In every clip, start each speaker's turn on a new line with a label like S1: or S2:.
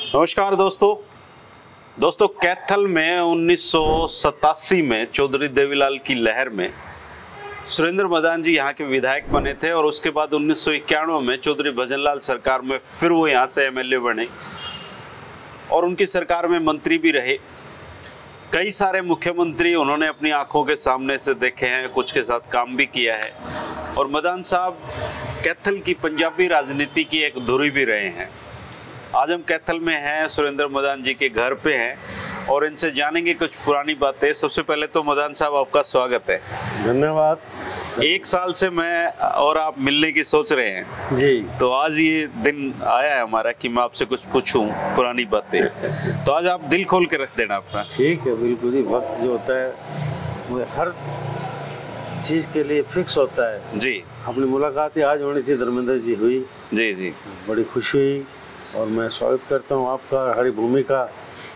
S1: नमस्कार दोस्तों कैथल में 1987 में चौधरी देवीलाल की लहर में सुरेंद्र मदान जी यहाँ के विधायक बने थे और उसके बाद 1991 में चौधरी भजनलाल सरकार में फिर वो यहाँ से एमएलए बने और उनकी सरकार में मंत्री भी रहे। कई सारे मुख्यमंत्री उन्होंने अपनी आंखों के सामने से देखे हैं, कुछ के साथ काम भी किया है और मदान साहब कैथल की पंजाबी राजनीति की एक धुरी भी रहे हैं। आज हम कैथल में हैं, सुरेंद्र मदान जी के घर पे हैं और इनसे जानेंगे कुछ पुरानी बातें। सबसे पहले तो मदान साहब आपका स्वागत है।
S2: धन्यवाद।
S1: 1 साल से मैं और आप मिलने की सोच रहे हैं
S2: जी,
S1: तो आज ये दिन आया है हमारा कि मैं आपसे कुछ पूछूं पुरानी बातें। तो आज आप दिल खोल के रख देना अपना।
S2: ठीक है, बिल्कुल ही। वक्त जो होता है वो हर चीज के लिए फिक्स होता है।
S1: जी,
S2: अपनी मुलाकात ही आज होनी थी, धर्मेंद्र जी हुई।
S1: जी जी,
S2: बड़ी खुशी हुई और मैं स्वागत करता हूँ आपका। हरी भूमि का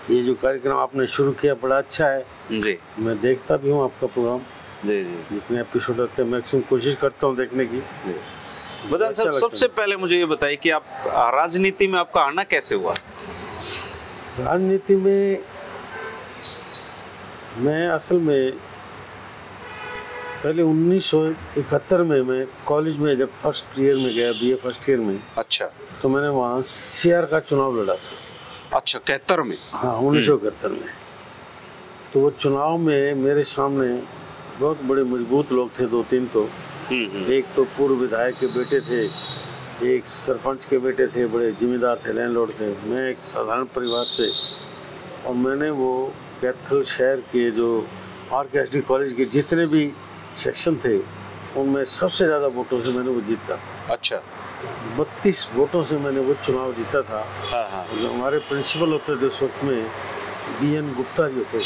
S2: ये जो कार्यक्रम आपने शुरू किया बड़ा अच्छा है
S1: जी।
S2: मैं देखता भी हूँ आपका प्रोग्राम।
S1: जी जी,
S2: जितने एपिसोड होते हैं मैक्सिमम कोशिश करता हूँ देखने की।
S1: मदान साहब सबसे पहले मुझे ये बताइए कि आप राजनीति में आपका आना कैसे हुआ?
S2: राजनीति में मैं असल में पहले 1971 में मैं कॉलेज में जब फर्स्ट ईयर में गया, बीए फर्स्ट ईयर में।
S1: अच्छा,
S2: तो मैंने वहाँ सीआर का चुनाव लड़ा था।
S1: अच्छा, 71 में?
S2: हाँ, 1971 में। तो वो चुनाव में मेरे सामने बहुत बड़े मजबूत लोग थे, 2-3 तो। एक तो पूर्व विधायक के बेटे थे, एक सरपंच के बेटे थे, बड़े जिम्मेदार थे, लैंडलॉर्ड थे। मैं एक साधारण परिवार से, और मैंने वो कैथल शहर के जो RKSD कॉलेज के जितने भी सेक्शन थे उनमें सबसे ज़्यादा वोटों से मैंने वो जीता।
S1: अच्छा,
S2: 32 वोटों से मैंने वो चुनाव जीता था।
S1: हाँ हाँ।
S2: जो हमारे प्रिंसिपल होते थे उस वक्त में, BN गुप्ता जी होते थे,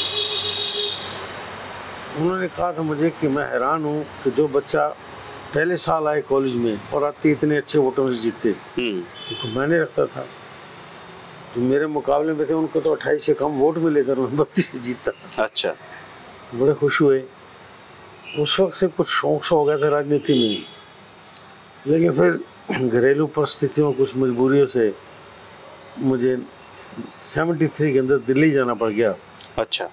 S2: उन्होंने कहा था मुझे कि मैं हैरान हूँ कि जो बच्चा पहले साल आए कॉलेज में और आते इतने अच्छे वोटों से जीते। तो मैंने रखता था जो मेरे मुकाबले में थे उनको तो 28 से कम वोट मिले थे, मैं 32 से जीता।
S1: अच्छा,
S2: बड़े खुश हुए। उस वक्त से कुछ शौक सा हो गया था राजनीति में, लेकिन फिर घरेलू परिस्थितियों, कुछ मजबूरियों से मुझे 73 के अंदर दिल्ली जाना पड़ गया।
S1: अच्छा।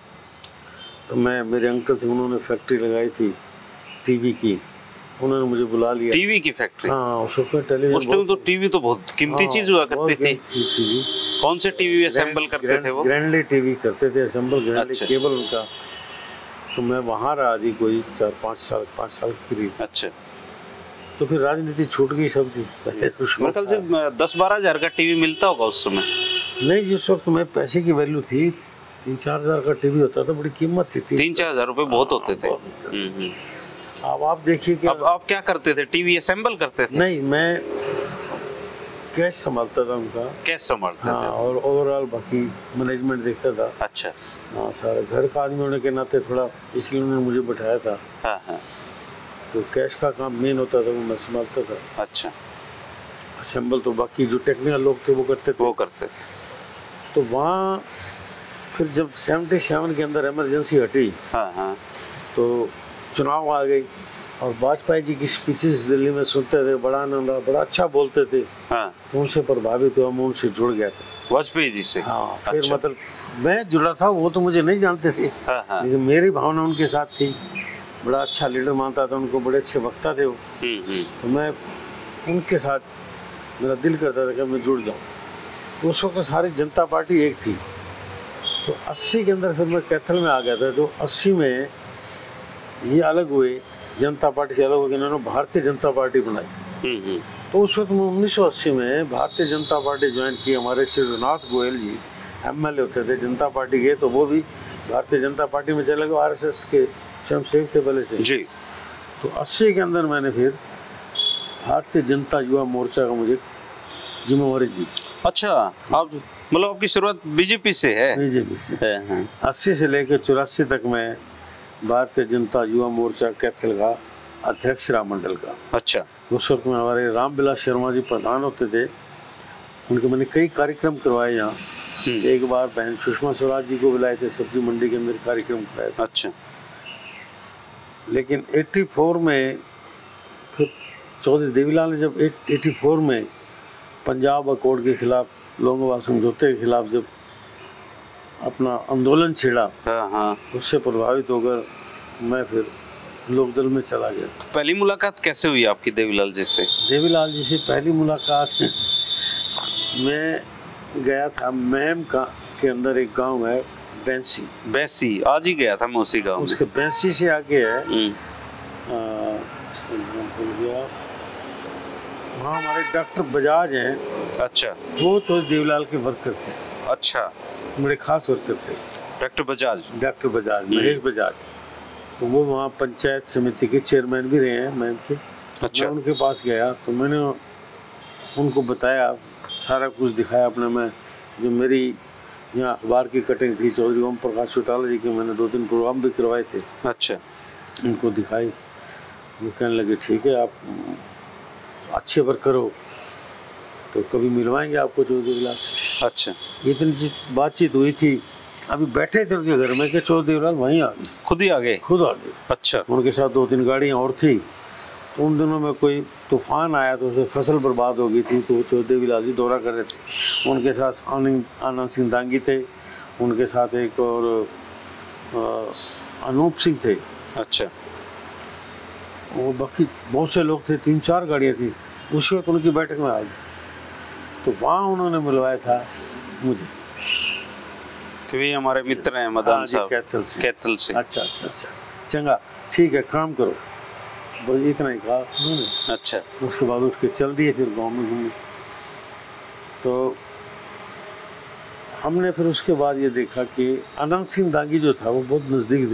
S2: तो मेरे अंकल थे, उन्होंने फैक्ट्री लगाई थी टीवी की, उन्होंने मुझे बुला लिया।
S1: टीवी की फैक्ट्री?
S2: हाँ, उस वक्त टेलीविजन,
S1: उस टाइम तो टीवी तो बहुत कीमती चीज हुआ करती थी। कौन से टीवी असेंबल करते थे वो?
S2: ग्रैंडली टीवी करते थे असेंबल, ग्रैंडली केबल उनका। तो मैं वहाँ रहा जी कोई 4-5 साल के करीब।
S1: अच्छा।
S2: तो फिर राजनीति छूट गई सब थी।
S1: मेरे ख्याल से 10-12 हज़ार का टीवी मिलता होगा उस समय।
S2: नहीं, जिस वक्त में पैसे की वैल्यू थी, 3-4 हज़ार का टीवी होता था, बड़ी कीमत थी।
S1: 3-4 हज़ार रुपए बहुत होते थे।
S2: अब आप देखिए कि
S1: अब आप क्या करते थे? टीवी असेंबल करते थे?
S2: नहीं, मैं कैश संभालता था उनका।
S1: कैश संभालते थे?
S2: हाँ, और ओवरऑल बाकी मैनेजमेंट देखता था।
S1: अच्छा।
S2: हाँ, सारा घर का आदमी होने के नाते थोड़ा इसलिए उन्होंने मुझे बैठाया था।
S1: हाँ हाँ।
S2: तो कैश का काम मेन होता था, वो मैं संभालता था।
S1: अच्छा।
S2: असेंबल तो बाकी जो टेक्निकल लोग थे वो करते थे। तो वहाँ फिर जब 77 के अंदर इमरजेंसी हटी,
S1: हाँ हाँ,
S2: तो चुनाव आ गई और वाजपेयी जी की स्पीचेस दिल्ली में सुनते थे, बड़ा आनंद, बड़ा अच्छा बोलते थे।
S1: हाँ।
S2: उनसे प्रभावित हुआ, मैं उनसे जुड़ गया था,
S1: वाजपेयी जी से।
S2: हाँ, फिर
S1: अच्छा।
S2: मतलब मैं जुड़ा था, वो तो मुझे नहीं जानते थे।
S1: हाँ हाँ।
S2: लेकिन मेरी भावना उनके साथ थी। बड़ा अच्छा लीडर मानता था उनको, बड़े अच्छे वक्ता थे वो। तो मैं उनके साथ, मेरा दिल करता था कि मैं जुड़ जाऊँ। तो उस वक्त सारी जनता पार्टी एक थी। तो 80 के अंदर फिर मैं कैथल में आ गया था। तो 80 में ये अलग हुए, जनता पार्टी से अलग हो गए, इन्होंने भारतीय जनता पार्टी बनाई। तो उस वक्त में 1980 में भारतीय जनता पार्टी ज्वाइन की। हमारे श्री रघुनाथ गोयल जी MLA होते थे, जनता पार्टी गए तो वो भी भारतीय जनता पार्टी में चले गए। RSS के स्वयंसेवक थे पहले से जी। तो 80 के अंदर मैंने फिर भारतीय जनता युवा मोर्चा का मुझे जिम्मेवारी दी। अच्छा,
S1: आप मतलब आपकी शुरुआत बीजेपी से है?
S2: बीजेपी से है। 80 से लेकर 84 तक मैं भारतीय जनता युवा मोर्चा कैथल का अध्यक्ष रहा, मंडल का।
S1: अच्छा।
S2: उस वक्त में हमारे रामविलास शर्मा जी प्रधान होते थे, उनके मैंने कई कार्यक्रम करवाए यहाँ। एक बार बहन सुषमा स्वराज जी को बुलाए थे, सब्जी मंडी के अंदर कार्यक्रम कराए थे।
S1: अच्छा।
S2: लेकिन 84 में फिर चौधरी देवीलाल ने जब 84 में पंजाब अकॉर्ड के खिलाफ लोंगोवाल समझौते के खिलाफ जब अपना आंदोलन छेड़ा,
S1: हाँ,
S2: उससे प्रभावित होकर मैं फिर लोकदल में चला गया।
S1: पहली मुलाकात कैसे हुई आपकी देवीलाल जी से?
S2: देवीलाल जी से पहली मुलाकात मैं गया था महम के अंदर एक गांव है बैंसी,
S1: आज ही गया था मैं उसी गांव में।
S2: उसके बैंसी से आगे है वहाँ हमारे डॉक्टर बजाज हैं।
S1: अच्छा,
S2: वो चौधरी देवीलाल के वर्कर थे।
S1: अच्छा,
S2: बड़े खास वर्कर थे
S1: डॉक्टर बजाज,
S2: महेश बजाज। तो वो वहाँ पंचायत समिति के चेयरमैन भी रहे हैं मैम के।
S1: अच्छा,
S2: मैं उनके पास गया तो मैंने उनको बताया, सारा कुछ दिखाया अपने में, जो मेरी यहाँ अखबार की कटिंग थी चौधरी ओम प्रकाश चौटाला जी के, मैंने 2-3 प्रोग्राम भी करवाए थे।
S1: अच्छा, उनको
S2: दिखाई। वो कहने लगे ठीक है, आप अच्छे वर्कर हो तो कभी मिलवाएंगे आपको चौधरी देवीलाल से।
S1: अच्छा,
S2: इतनी सी बातचीत हुई थी। अभी बैठे थे उनके घर में कि चौधरी देवीलाल वहीं आ गए, खुद आ गए।
S1: अच्छा,
S2: उनके साथ 2-3 गाड़ियाँ और थी। तो उन दिनों में कोई तूफान आया तो उससे फसल बर्बाद हो गई थी, तो चौधरी देवीलाल जी दौरा कर रहे थे। उनके साथ आनंद सिंह दांगी थे, उनके साथ एक और अनूप सिंह थे।
S1: अच्छा,
S2: वो बाकी बहुत से लोग थे, 3-4 गाड़ियाँ थी। उसी वक्त उनकी बैठक में आ गई, तो वहाँ उन्होंने मिलवाया था मुझे
S1: कि भी हमारे मित्र हैं मदान साहब कैथल से।
S2: अच्छा, चंगा ठीक है, काम करो, बस इतना ही कहा उन्होंने।
S1: अच्छा,
S2: उसके बाद उठ के चल दिए फिर गांव में घूमने। तो हमने फिर उसके बाद ये देखा कि आनंद सिंह दांगी जो था वो बहुत नज़दीक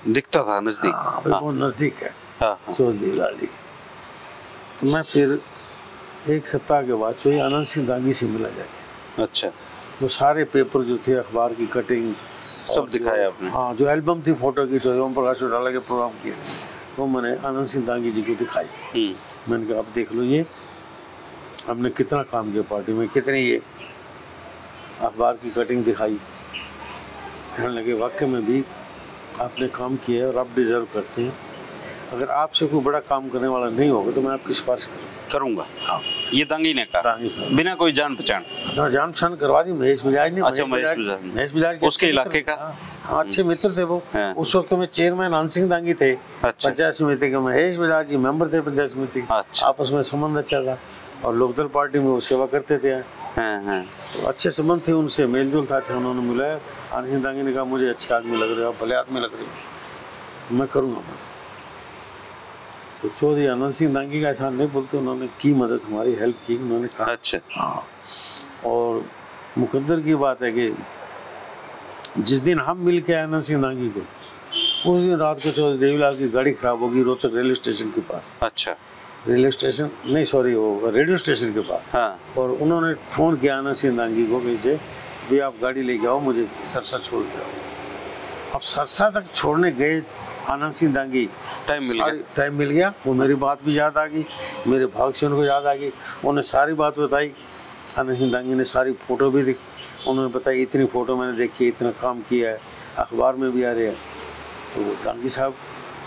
S1: दिखता था नज़दीक।
S2: हाँ, बहुत नज़दीक है चौधरी देवीलाल जी। तो मैं फिर 1 सप्ताह के बाद चौधरी आनंद सिंह दांगी से मिला जाके।
S1: अच्छा,
S2: वो सारे पेपर जो थे, अखबार की कटिंग
S1: सब दिखाया आपने?
S2: हाँ, जो एल्बम थी फोटो की चौधरी ओम प्रकाश चौटाला के प्रोग्राम की, वो मैंने आनंद सिंह दांगी जी को दिखाई। मैंने कहा अब देख लो, ये हमने कितना काम किया पार्टी में, कितनी ये अखबार की कटिंग दिखाई। कहने लगे वाकई में भी आपने काम किया है और आप डिजर्व करते हैं। अगर आपसे कोई बड़ा काम करने वाला नहीं होगा तो मैं आपकी सिफारिश करूँगा। हाँ,
S1: ये दांगी ने कहा बिना कोई जान पहचान?
S2: जान पहचान करवा दी महेश बजाज ने।
S1: अच्छा, महेश बजाज
S2: उसके इलाके का। हाँ, अच्छे मित्र थे वो। उस वक्त में चेयरमैन आनंद सिंह दांगी थे पंचायत समिति के, महेश बजाज जी मेंबर थे पंचायत समिति। आपस में संबंध अच्छा था और लोकदल पार्टी में वो सेवा करते थे। तो अच्छे संबंध थे, उनसे मेलजोल था। उन्होंने मिलाया। आनंद सिंह दांगी ने कहा मुझे अच्छे आदमी लग रहे हो, भले आदमी लग रहे हो, तो मैं करूँगा मदद। तो चौधरी आनंद सिंह दांगी का एहसान नहीं बोलते, उन्होंने की मदद, हमारी हेल्प की। उन्होंने कहा
S1: अच्छा।
S2: हाँ, और मुकद्दर की बात है कि जिस दिन हम मिल के आनंद सिंह दांगी को, उस दिन रात को चौधरी देवीलाल की गाड़ी खराब होगी रोहतक रेलवे स्टेशन के पास।
S1: अच्छा,
S2: रेलवे स्टेशन नहीं, सॉरी, वो रेडियो स्टेशन के पास।
S1: हाँ।
S2: और उन्होंने फ़ोन किया आनंद सिंह दांगी को कि से भी आप गाड़ी लेके आओ, मुझे सरसा छोड़ के आओ। अब सरसा तक छोड़ने गए आनंद सिंह दांगी, टाइम मिल गया। वो मेरी बात भी याद आ गई, मेरे भाग से उनको याद आ गई। उन्होंने सारी बात बताई। आनंद सिंह दांगी ने सारी फ़ोटो भी दी। उन्होंने बताया इतनी फ़ोटो मैंने देखी, इतना काम किया है, अखबार में भी आ रही है। तो दांगी साहब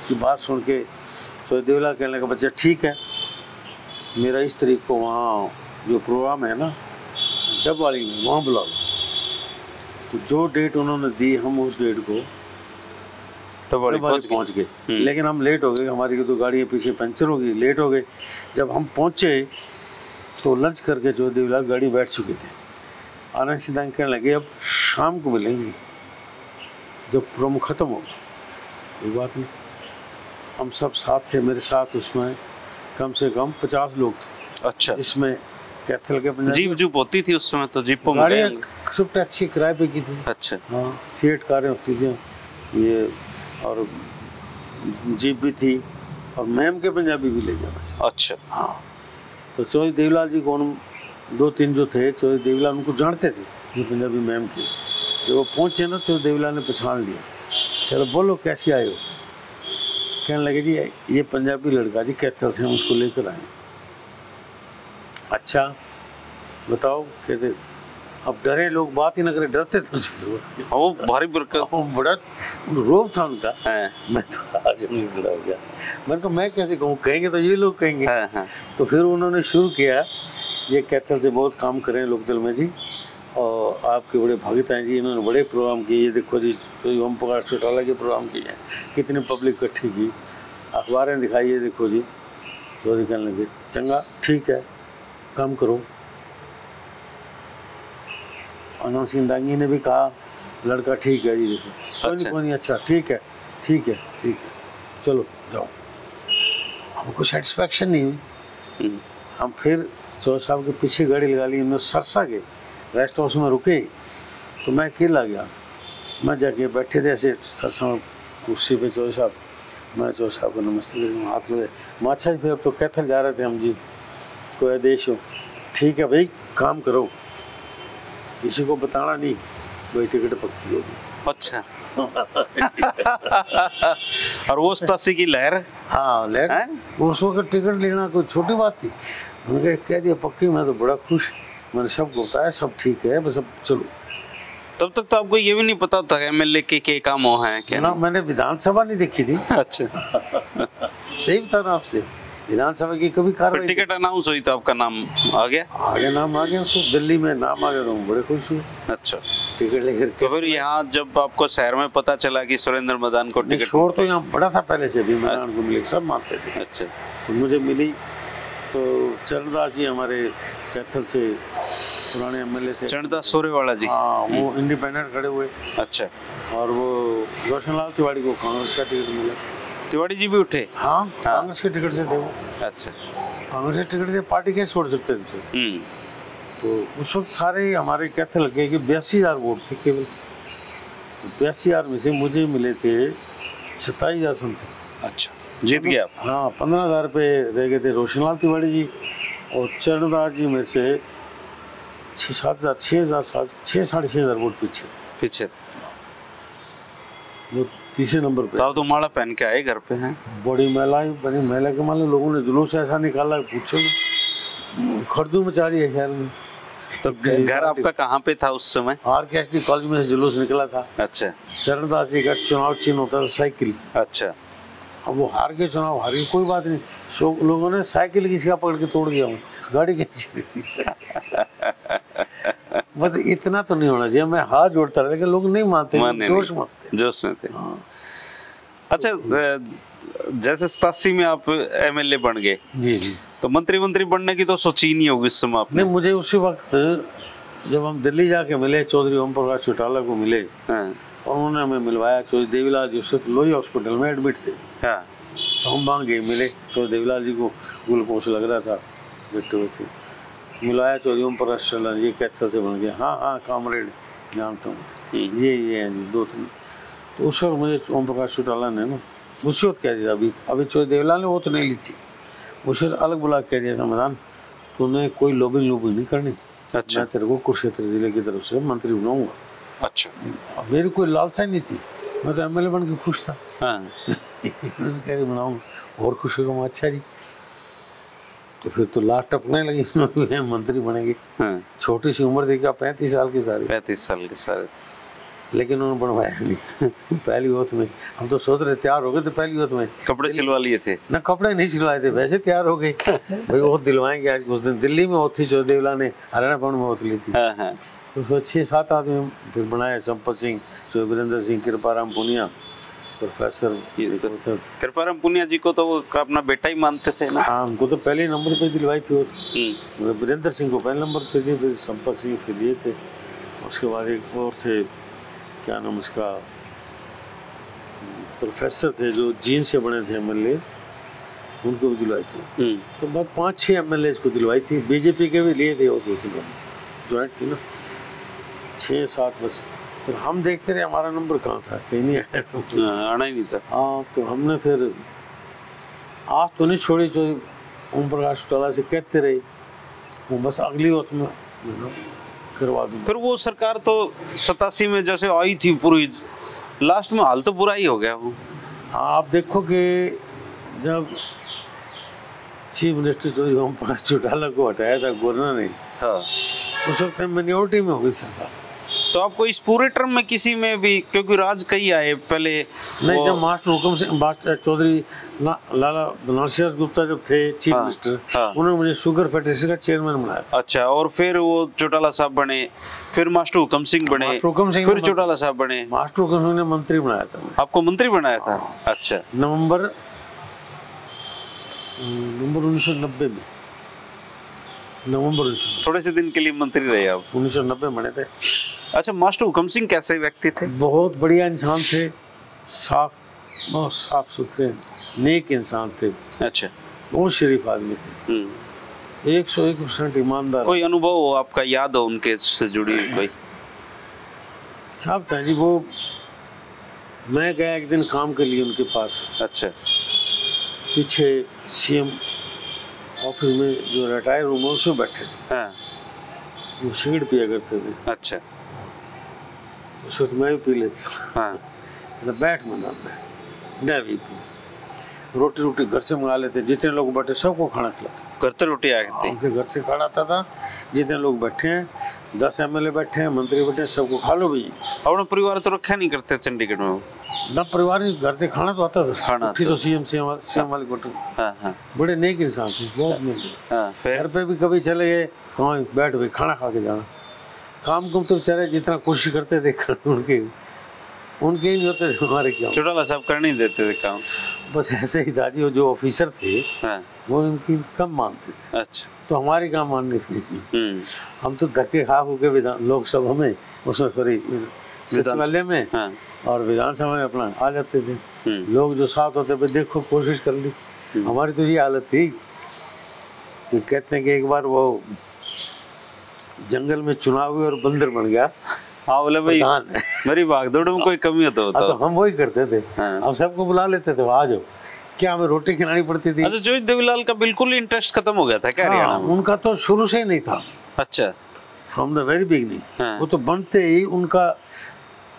S2: की बात सुन के चौधरी देवीलाल कहने लगा बच्चा ठीक है, मेरा इस तारीख को वहाँ जो प्रोग्राम है ना डबवाली में, वहाँ बुला लो। तो जो डेट उन्होंने दी, हम उस डेट को डबवाली पहुँच गए। लेकिन हम लेट हो गए, हमारी तो गाड़ी पीछे पंचर हो गई, लेट हो गए। जब हम पहुँचे तो लंच करके चौधरी देवीलाल गाड़ी बैठ चुके थे। आनंद सिंह दांगी कहने लगे अब शाम को मिलेंगे जब प्रोग्राम ख़त्म होगा। ये बात नहीं, हम सब साथ थे, मेरे साथ उसमें कम से कम 50 लोग थे।
S1: अच्छा,
S2: जिसमें कैथल के
S1: जीप होती थी उस समय, तो जीपों में
S2: गाड़ियाँ सब टैक्सी किराए पे की थी।
S1: अच्छा,
S2: हाँ, फिएट कारें होती थी ये, और जीप भी थी, और मैम के पंजाबी भी ले जाना।
S1: अच्छा,
S2: हाँ। तो चौधरी देवीलाल जी को 2-3 जो थे, चौधरी देवीलाल उनको जानते थे, ये पंजाबी मैम के। जब वो पहुँचे ना, चौधरी देवीलाल ने पहचान लिया। कह रहे बोलो कैसे आए हो? कहने लगे जी ये पंजाबी लड़का जी कैथल से, हम उसको लेकर आए। अच्छा बताओ, कहते अब डरे लोग बात ही ना करें, डरते थे तो
S1: वो भारी
S2: बड़ा रोब था उनका। मैं तो आज खड़ा हो गया। मैंने कहा मैं कैसे कहूँ, कहेंगे तो ये लोग कहेंगे। तो फिर उन्होंने शुरू किया ये कैथल से बहुत काम करे हैं लोकदल में जी, और आपके बड़े भागित हैं जी, इन्होंने बड़े प्रोग्राम किए। ये देखो जी, ओम प्रकाश चौटाला के प्रोग्राम किए हैं, कितनी पब्लिक इकट्ठी की, अखबारें दिखाई। ये देखो जी, तो कहने लगे चंगा ठीक है, काम करो। आनंद सिंह डांगी ने भी कहा लड़का ठीक है जी, देखो कोई नहीं, अच्छा ठीक है ठीक है ठीक है, चलो जाओ। हमको सेटिस्फैक्शन नहीं हुई। हम फिर चौधरी साहब के पीछे गाड़ी लगा ली, हमने सरसा के रेस्ट हाउस में रुके, तो मैं अकेला गया। मैं जाके बैठे थे ऐसे सरसा में कुर्सी पे चौधरी साहब, मैं चौधरी साहब को नमस्ते करके हाथ लगे। मैं अच्छा जी, फिर अब तो कैथल जा रहे थे हम जी, कोई आदेश हो? ठीक है भाई, काम करो, किसी को बताना नहीं, भाई टिकट पक्की होगी।
S1: अच्छा। और वो 87 की लहर,
S2: हाँ लहर, उस वक्त टिकट लेना कोई छोटी बात थी। उन्होंने कह दिया पक्की, मैं तो बड़ा खुश। मैंने सबको बताया सब ठीक है, बस अब चलो।
S1: तब तक तो आपको ये भी नहीं पता था एमएलए के काम हो है क्या?
S2: ना, मैंने विधानसभा नहीं देखी थी।
S1: अच्छा।
S2: सही बता रहा हूँ आपसे, विधानसभा की कभी कार्रवाई।
S1: टिकट अनाउंस हुई तो आपका नाम आ गया?
S2: आगे नाम आ गया, उसको दिल्ली में नाम आ गया, तो बड़े खुश हुए।
S1: अच्छा,
S2: टिकट लेकर।
S1: तो फिर यहाँ जब आपको शहर में पता चला कि सुरेंद्र मदान को टिकट,
S2: शोर तो यहाँ बड़ा था पहले से भी, मदान को मिले सब मानते थे।
S1: अच्छा,
S2: तो मुझे मिली, तो चरणदास जी हमारे कैथल से पुराने एमएलए थे,
S1: चरणदास सोरेवाला जी,
S2: हाँ, वो इंडिपेंडेंट खड़े हुए।
S1: अच्छा।
S2: और वो रोशनलाल तिवारी को कांग्रेस का टिकट मिला।
S1: तिवारी जी भी उठे?
S2: हाँ, कांग्रेस के टिकट से थे वो।
S1: अच्छा,
S2: कांग्रेस के टिकट से पार्टी कैसे छोड़ सकते थे? तो उस वक्त सारे हमारे कैथल के 82,000 वोट थे केवल, तो 82,000 में से मुझे मिले थे 27,000 समथिंग।
S1: अच्छा, जीत गया आप?
S2: हाँ, 15,000 पे रह गए थे रोशनलाल तिवारी जी, और चरणदास जी में से 6,000 साढ़े 6,000 वोट पीछे थे। वो तीसरे नंबर पे।
S1: तो माला पहन के आए घर पे हैं?
S2: बड़ी महिलाएं, बड़ी महिला के मान लो लोगों ने जुलूस ऐसा निकाला, पूछो ना, खड़दू मचा दी है शहर में।
S1: तो घर आपका कहाँ पे था उस समय?
S2: RKSD कॉलेज में से जुलूस निकला था।
S1: अच्छा।
S2: चरणदास जी का चुनाव चिन्ह होता था साइकिल।
S1: अच्छा।
S2: अब वो हार के चुनाव हारी, कोई बात नहीं, लोगों ने साइकिल किसी का पकड़ के तोड़ दिया, हूँ गाड़ी कैसी बस इतना तो नहीं होना चाहिए। मैं हाथ जोड़ता रहा, लेकिन लोग नहीं मानते, जोश में थे। हाँ।
S1: अच्छा, जैसे 87 में आप एमएलए बन गए
S2: जी,
S1: तो मंत्री बनने की तो सोची नहीं होगी इस समय आपने?
S2: नहीं, मुझे उसी वक्त जब हम दिल्ली जाके मिले, चौधरी ओम प्रकाश चौटाला को मिले, और उन्होंने हमें मिलवाया। चौधरी देवीलाल जी उस वक्त लोही हॉस्पिटल में एडमिट थे। हाँ। तो हम वहाँ गए, मिले चौधरी देवीलाल जी को, ग्लूकोज लग रहा था, बैठे हुए थे, मिलाया। चौधरी ओम प्रकाश चौटाला ये कैथल से बन गया। हाँ कामरेड जानता हूँ, ये हैं जी, 2-3। तो उस वक्त मुझे ओम प्रकाश चौटाला ने ना उसी वक्त कह दिया, अभी चौधरी देवीलाल ने वो तो नहीं ली थी, उसे अलग बुला कह दिया था, मदान तूने कोई लॉबिंग नहीं करनी। अच्छा। मैं तेरे को कुरुक्षेत्र जिले की तरफ से मंत्री बनाऊंगा। अच्छा। मेरी कोई लालसा नहीं थी, मैं तो एमएलए बन के खुश था। हाँ। कह बनाऊंगा और खुश होगा। अच्छा जी, तो फिर तो लास्ट टपकने लगी, मंत्री बनेंगे। हाँ। छोटी सी उम्र थी क्या, 35 साल की सारी। 35 साल के सारे, लेकिन उन्होंने बनवाया नहीं। पहली ओथ में हम तो सोच रहे तैयार हो गए थे, पहली ओथ में कपड़े सिलवा लिए थे ना, कपड़े नहीं सिलवाए थे, वैसे तैयार हो गए भाई ओथ दिलवाएंगे आज। उस दिन दिल्ली में ओथ थी, चौधरी देवीलाल ने हरियाणा भवन में ओथ ली थी। तो उसमें 6-7 आदमी फिर बनाए, संपत सिंह, चौधरी वीरेंद्र सिंह, कृपाराम पुनिया, प्रोफेसर कृपाराम पुनिया जी को तो अपना बेटा ही मानते थे ना। हाँ, उनको तो पहले नंबर पे दिलवाई थी ओथ। वीरेंद्र सिंह को पहले नंबर पे थी, फिर संपत सिंह, फिर ये थे, उसके बाद एक और थे, क्या नाम उसका, प्रोफेसर थे जो जीन से बने थे एमएलए, उनको भी दिलवाई थी। तो बाद 5-6 एमएलए को दिलवाई थी। बीजेपी के भी लिए थे, वो 2-3 ज्वाइंट थी ना, 6-7 बस। फिर हम देखते रहे, हमारा नंबर कहाँ था, कहीं नहीं आया, आना ही नहीं था। हाँ, तो हमने फिर आज तो नहीं छोड़ी, जो ओम प्रकाश चौटाला से कहते रहे, वो बस अगली वक्त में करवा दूँ। फिर वो सरकार तो 87 में जैसे आई थी पूरी, लास्ट में हाल तो बुरा ही हो गया वो। आप देखो कि जब चीफ मिनिस्टर चौधरी ओम प्रकाश चौटाला को हटाया था गवर्नर ने, हाँ, उस वक्त माइनॉरिटी में हो गई सरकार।
S1: तो आपको इस पूरे टर्म में किसी में भी, क्योंकि राज कई आए पहले,
S2: नहीं, जब मास्टर हुक्म सिंह मास्टर चौधरी लाला नरसिंह गुप्ता जब थे चीफ मिनिस्टर, उन्होंने मुझे शुगर फेडरेशन का चेयरमैन बनाया था।
S1: अच्छा, और फिर वो चौटाला साहब बने, फिर मास्टर हुक्म सिंह बने, फिर चौटाला साहब बने,
S2: मास्टर हुक्म सिंह ने मंत्री बनाया था।
S1: आपको मंत्री बनाया था? अच्छा,
S2: नवंबर 1990 में, नवंबर 1990,
S1: थोड़े से दिन के लिए मंत्री रहे आप?
S2: 1990 बने थे।
S1: अच्छा, मास्टर हुक्म सिंह कैसे व्यक्ति थे?
S2: बहुत बढ़िया इंसान थे, बहुत साफ सुथरे नेक इंसान थे।
S1: अच्छा,
S2: बहुत शरीफ आदमी थे, 101% ईमानदार।
S1: कोई अनुभव हो आपका, याद हो उनके से जुड़ी हुई कोई?
S2: क्या बताएं जी, वो मैं गया एक दिन काम के लिए उनके पास।
S1: अच्छा,
S2: पीछे सीएम ऑफिस में जो रिटायर रूम है उसमें बैठे थे।
S1: हाँ।
S2: वो सिगरेट पिया करते थे।
S1: अच्छा,
S2: उस वक्त मैं भी पी लेता।
S1: हाँ।
S2: बैठ मैदान में मैं भी पी, रोटी रोटी घर से मंगा लेते, जितने लोग बैठे सबको खाना खिलाते थे।
S1: घर तो रोटी आ गई
S2: उनके घर से खाना आता था, जितने लोग बैठे हैं, 10 MLA बैठे हैं, मंत्री बैठे हैं, सबको खा लो भैया।
S1: अपना परिवार तो रखा नहीं करते चंडीगढ़ में?
S2: ना परिवार घर से खाना तो आता था,
S1: खाना
S2: तो सीएम वाले क्वार्टर।
S1: हाँ, हाँ।
S2: बड़े नेक इंसान थे, बहुत नेक।
S1: हाँ, फिर
S2: घर पे भी कभी चले गए तो बैठ गए, खाना खा के जाना। काम कुम तो बेचारे जितना कोशिश करते थे उनके ही नहीं होते थे, हमारे क्या।
S1: चौटाला साहब कर नहीं देते थे काम? बस
S2: ऐसे ही था जी, जो ऑफिसर थे वो इनकी कम मानते थे।
S1: अच्छा,
S2: तो हमारी काम माननी थी। हम तो धक्के खा के विधान लोकसभा में, उसमें सॉरी सचिवालय में और विधानसभा में अपना आ जाते थे। लोग जो साथ होते थे, देखो कोशिश कर ली। हमारी तो ये हालत थी कि कहते हैं कि एक बार वो जंगल में चुनाव हुए और बंदर बन गया।
S1: हाँ, बोले भाई मेरी भागदौड़ में कोई कमी होता
S2: तो हम वही करते थे। हम सबको बुला लेते थे, आ जाओ, क्या हमें रोटी खिलानी पड़ती थी।
S1: अच्छा, जोशी देवीलाल का बिल्कुल इंटरेस्ट खत्म हो गया था क्या हरियाणा में?
S2: उनका तो शुरू से ही नहीं था। अच्छा, फ्रॉम द वेरी बिगिनिंग। वो तो बनते ही उनका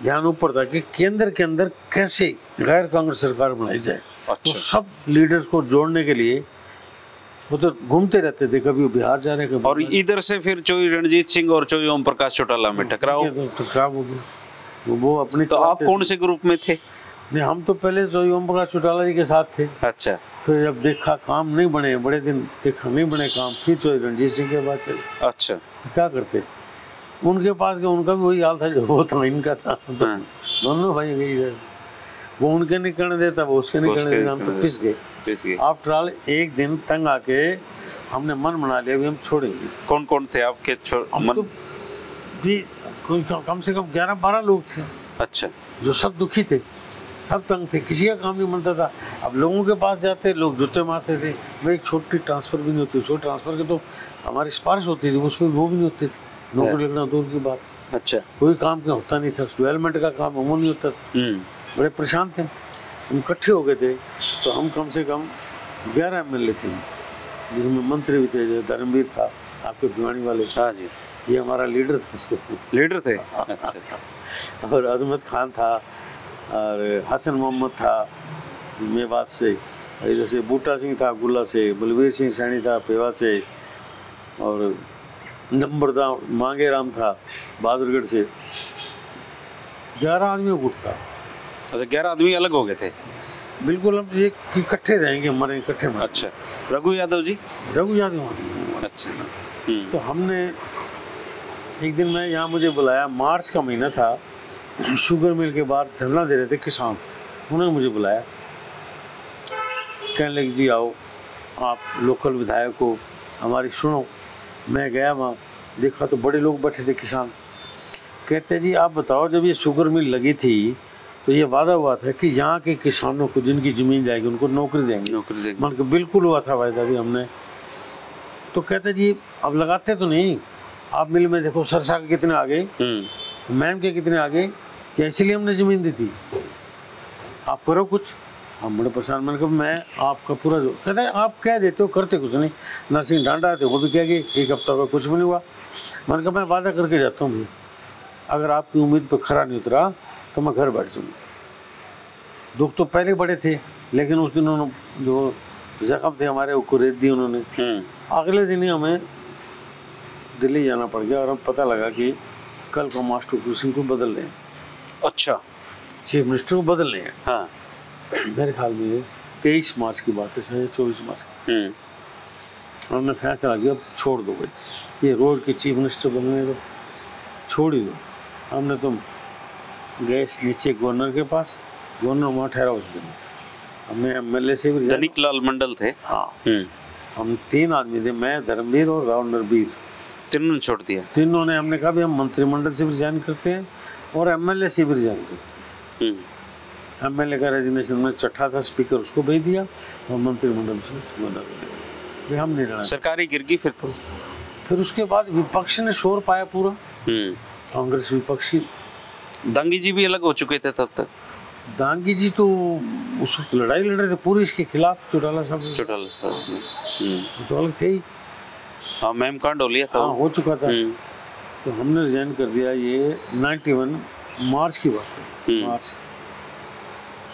S2: ध्यान ऊपर था कि केंद्र के अंदर कैसे गैर कांग्रेस सरकार बनाई जाए। तो सब लीडर्स को जोड़ने के लिए वो तो घूमते रहते थे, कभी बिहार जा रहे, कभी।
S1: और इधर से फिर चौधरी रणजीत सिंह और चौधरी ओम प्रकाश चौटाला में टकराव
S2: हो गया। वो अपनी।
S1: तो आप कौन से ग्रुप में थे?
S2: नहीं, हम तो पहले चौधरी ओम प्रकाश चौटाला जी के साथ थे।
S1: अच्छा,
S2: फिर जब देखा काम नहीं बने, बड़े दिन देखा नहीं बने काम, फिर चौधरी रणजीत सिंह के बाद चले।
S1: अच्छा,
S2: क्या करते, उनके पास गए, उनका भी वही हाल था जो वो था, इनका था। दोनों भाई गई, वो उनके नहीं करने देता, वो उसके नहीं करने देता, हम तो पिस गए। आफ्टर ऑल एक दिन तंग आके हमने मन बना लिया, हम छोड़ेंगे।
S1: कौन कौन थे आपके मन?
S2: तो भी कम से कम 11-12 लोग थे। अच्छा, जो सब दुखी थे, सब तंग थे, किसी का काम नहीं बनता था। अब लोगों के पास जाते, लोग जूते मारते थे। वो एक छोटी ट्रांसफर भी नहीं होती, उसको ट्रांसफर के तो हमारी सिफारिश होती थी, उसमें वो भी नहीं होती थी, नौकरी लगना दूर की बात। अच्छा, कोई काम क्या होता नहीं था, डेवलपमेंट का काम अमूल नहीं होता था। बड़े परेशान थे, हम इकट्ठे हो गए थे। तो हम कम से कम 11 MLA थे, जिसमें मंत्री भी थे, जो धर्मवीर था आपके भिवानी वाले। हाँ जी, ये हमारा लीडर था। लीडर थे? अच्छा। और अजमत खान था, और हसन मोहम्मद था मेवात से, इधर से बूटा सिंह था गुल्ला से, बलवीर सिंह सैनी था पेवा से, और नंबरदार मांगे राम था बहादुरगढ़ से। 11 आदमी गुट था। अच्छा, 11 आदमी अलग हो गए थे? बिल्कुल, हम ये इकट्ठे रहेंगे, हमारे इकट्ठे में। अच्छा, रघु यादव जी? रघु यादव। अच्छा। तो हमने एक दिन, मैं यहाँ मुझे बुलाया, मार्च का महीना था, शुगर मिल के बाहर धरना दे रहे थे किसान। उन्होंने मुझे बुलाया, कहने लगे जी आओ, आप लोकल विधायक को हमारी सुनो। मैं गया वहाँ, देखा तो बड़े लोग बैठे थे किसान। कहते जी आप बताओ, जब ये शुगर मिल लगी थी तो ये वादा हुआ था कि यहाँ के किसानों को जिनकी ज़मीन जाएगी उनको नौकरी देंगे। मान के बिल्कुल हुआ था वायदा भी हमने। तो कहते जी अब लगाते तो नहीं, आप मिल में देखो सरसा के कितने आ गए, मैम के कितने आ गए, क्या इसीलिए हमने ज़मीन दी थी, आप करो कुछ। हम बड़े परेशान, मैंने कहा मैं आपका पूरा जो कहते हैं आप कह देते हो करते कुछ नहीं। नरसिंह डांडा थे, वो भी कह गए एक हफ्ता का कुछ भी नहीं हुआ। मैंने कहा मैं वादा करके जाता हूँ भैया, अगर आपकी उम्मीद पर खरा नहीं उतरा तो मैं घर बैठ जाऊँगा। दुख तो पहले बड़े थे, लेकिन उस दिन उन्होंने जो जख्म थे हमारे वो कुरेद दी उन्होंने। अगले दिन ही हमें दिल्ली जाना पड़ गया, और हम पता लगा कि कल को मास्टर कुलसिंह को बदल रहे हैं।
S1: अच्छा,
S2: चीफ मिनिस्टर को बदल रहे हैं।
S1: हाँ।
S2: मेरे ख्याल में ये 23 मार्च की बात है, शायद 24 मार्च। हमने फैसला किया अब छोड़ दो भाई, ये रोज के चीफ मिनिस्टर बनने दो, छोड़ ही दो। हमने तो गए नीचे गवर्नर के पास, गवर्नर वहाँ ठहरा हुआ। हमने एमएलए से भी,
S1: धनिक लाल मंडल थे।
S2: हाँ, हम 3 आदमी थे, मैं, धर्मवीर और राव नरवीर,
S1: तीनों ने छोड़ दिया।
S2: तीनों ने। हमने कहा भी हम मंत्रिमंडल से भी रिजाइन करते हैं और एमएलए से भी रिजाइन करते हैं। एमएलए का रेजिग्नेशन में चट्ठा था, स्पीकर उसको भेज दिया और मंत्रिमंडल से मना कर दिया, हम नहीं रहना।
S1: सरकारी गिर गई फिर तो।
S2: फिर उसके बाद विपक्ष ने शोर पाया पूरा, कांग्रेस विपक्षी।
S1: दांगी जी भी अलग हो चुके थे तब तक।
S2: दांगी जी तो उस वक्त लड़ाई लड़ रहे थे पूरी इसके खिलाफ, चौटाला साहब।
S1: चौटाला
S2: तो अलग थे ही।
S1: हाँ, मैम कांड हो लिया था।
S2: हाँ, हो चुका था। तो हमने रिजाइन कर दिया। ये 91 मार्च की बात है। मार्च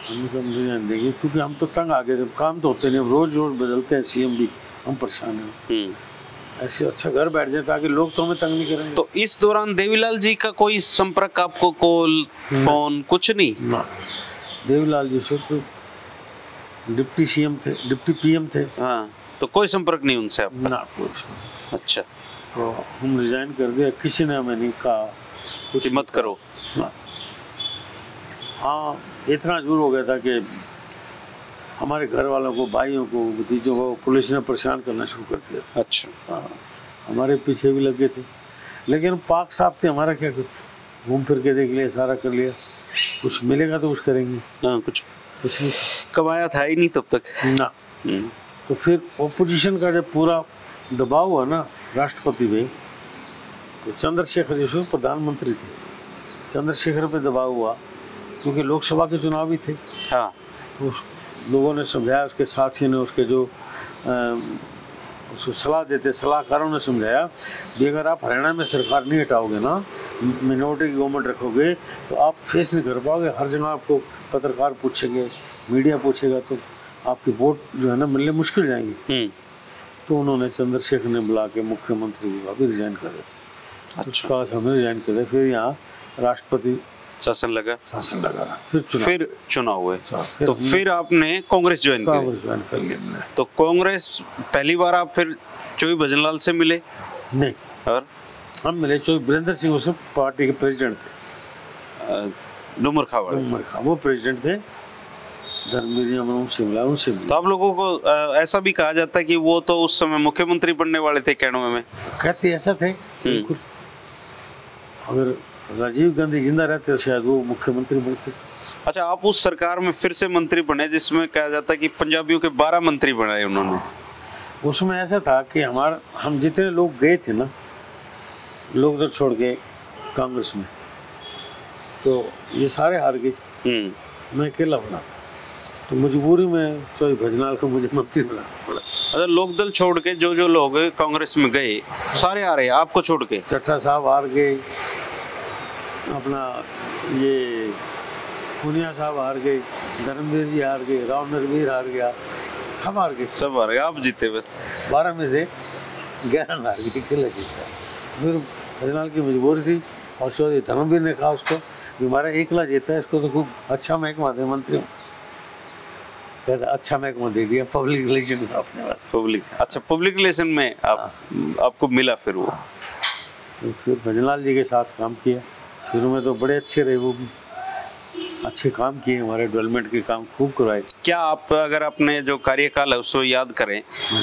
S2: हमने कहा रिजाइन देंगे, क्योंकि हम तो तंग आ गए थे, काम तो होते नहीं, रोज रोज बदलते हैं सीएम भी, हम परेशान हैं। ऐसे अच्छा घर बैठ जाए ताकि लोग तो हमें तंग नहीं करेंगे।
S1: तो इस दौरान देवीलाल जी का कोई संपर्क, आपको कॉल फोन कुछ नहीं?
S2: ना, देवीलाल जी से तो डिप्टी सीएम थे, डिप्टी पीएम थे।
S1: हाँ, तो कोई संपर्क नहीं उनसे आपका?
S2: ना, कोई।
S1: अच्छा,
S2: तो हम रिजाइन कर दिया, किसी ने हमें नहीं कहा
S1: कुछ मत करो।
S2: हाँ, इतना जोर हो गया था कि हमारे घर वालों को, भाइयों को, भतीजों को पुलिस ने परेशान करना शुरू कर दिया था।
S1: अच्छा।
S2: हाँ, हमारे पीछे भी लगे थे, लेकिन पाक साहब थे, हमारा क्या करते, घूम फिर के देख लिया, सारा कर लिया, कुछ मिलेगा तो कुछ करेंगे।
S1: हाँ, कुछ नहीं कमाया था ही नहीं तब तक
S2: ना। तो फिर ओपोजिशन का जब पूरा दबाव हुआ ना राष्ट्रपति पे, तो चंद्रशेखर जो प्रधानमंत्री थे, चंद्रशेखर पे दबाव हुआ, क्योंकि लोकसभा के चुनाव भी थे।
S1: हाँ।
S2: तो लोगों ने समझाया, उसके साथियों ने, उसके जो उसको सलाह देते सलाहकारों ने समझाया कि अगर आप हरियाणा में सरकार नहीं हटाओगे ना, मिनोरिटी की गवर्नमेंट रखोगे, तो आप फेस नहीं कर पाओगे। हर जगह आपको पत्रकार पूछेंगे, मीडिया पूछेगा, तो आपकी वोट जो है ना मिलने मुश्किल जाएंगी। तो उन्होंने चंद्रशेखर ने बुला के मुख्यमंत्री को भी रिजाइन कर दिया। अच्छा। तो हमें रिजाइन कर दिया। फिर यहाँ राष्ट्रपति शासन लगा, फिर चुनाव हुए।
S1: तो फिर आपने कांग्रेस ज्वाइन
S2: कर लिया।
S1: तो कांग्रेस पहली बार आप फिर चोई भजनलाल से मिले?
S2: नहीं,
S1: और
S2: हम मिले चोई वीरेंद्र सिंह, उस पार्टी के प्रेसिडेंट थे।
S1: डूमर खा,
S2: वो प्रेसिडेंट थे। धर्मवीर उनसे मिला।
S1: तो आप लोगों को ऐसा भी कहा जाता है कि वो तो उस समय मुख्यमंत्री बनने वाले थे, कैनवे में
S2: कहते ऐसा थे। बिल्कुल, अगर राजीव गांधी जिंदा रहते तो शायद वो मुख्यमंत्री बनते।
S1: अच्छा, आप उस सरकार में फिर से मंत्री बने जिसमें कहा जाता है कि पंजाबियों के 12 मंत्री बनाए उन्होंने।
S2: उसमें ऐसा था कि हम जितने लोग गए थे ना, लोग तो छोड़ के कांग्रेस में, तो ये सारे हार गए। मैं अकेला बना था, तो मजबूरी में चोई भजनाल को मुझे मंत्री बनाना पड़ा।
S1: अच्छा, लोकदल छोड़ के जो लोग कांग्रेस में गए सारे हारे, आपको छोड़ के?
S2: चट्टा साहब हार गए, अपना ये पुनिया साहब हार गए, धर्मवीर जी हार गए, राव नरवीर हार गया, सब हार गए।
S1: सब हार गए, आप जीते बस।
S2: 12 में से 11 हार गए, अकेला जीता। फिर भजनाल की मजबूरी थी, और चौधरी धर्मवीर ने कहा उसको कि हमारा एकला जीता है, इसको तो खूब अच्छा महकमा दे मंत्री। कहता अच्छा महकमा दे दिया, पब्लिक रिलेशन में अपने बात।
S1: पब्लिक रिलेशन में आपको मिला फिर वो।
S2: तो फिर भजनलाल जी के साथ काम किया। शुरू में तो बड़े अच्छे रहे, वो भी अच्छे काम किए, हमारे डेवलपमेंट के काम खूब करवाए।
S1: क्या आप अगर अपने जो कार्यकाल है उसको याद करें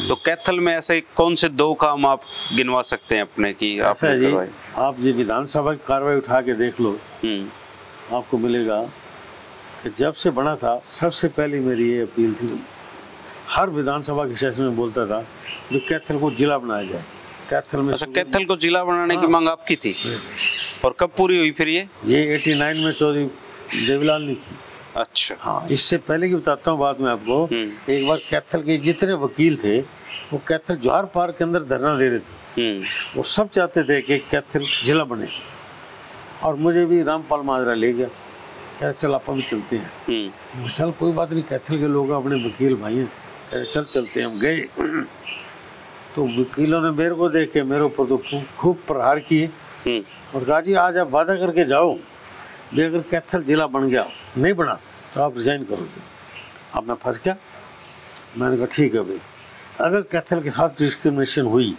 S1: तो कैथल में ऐसे कौन से 2 काम आप गिनवा सकते हैं अपने की आपने करवाए?
S2: आप जी विधानसभा की कार्रवाई उठा के देख लो, आपको मिलेगा कि जब से बना था सबसे पहली मेरी ये अपील थी, हर विधानसभा के सेशन में बोलता था कि कैथल को जिला बनाया जाए। कैथल में,
S1: अच्छा, कैथल को जिला बनाने की मांग आपकी थी, और कब पूरी हुई फिर ये
S2: 89 में चौधरी देवीलाल ने की।
S1: अच्छा।
S2: हाँ, इससे पहले की बताता हूँ बात में आपको। एक बार कैथल के जितने वकील थे वो कैथल जवाहर पार्क के अंदर धरना दे रहे थे। वो सब चाहते थे कि कैथल जिला बने, और मुझे भी रामपाल माजरा ले गया, कहते चल आप भी चलते हैं। चल कोई बात नहीं, कैथल के लोग अपने वकील भाई हैं, कहते चल चलते हैं। हम गए तो वकीलों ने मेरे को देख के मेरे ऊपर तो खूब प्रहार किए, और कहा जी आज आप वादा करके जाओ भी अगर कैथल जिला बन गया, नहीं बना तो आप रिजाइन करोगे। अब मैं फंस गया। मैंने कहा ठीक है भाई, अगर कैथल के साथ डिस्क्रिमिनेशन हुई,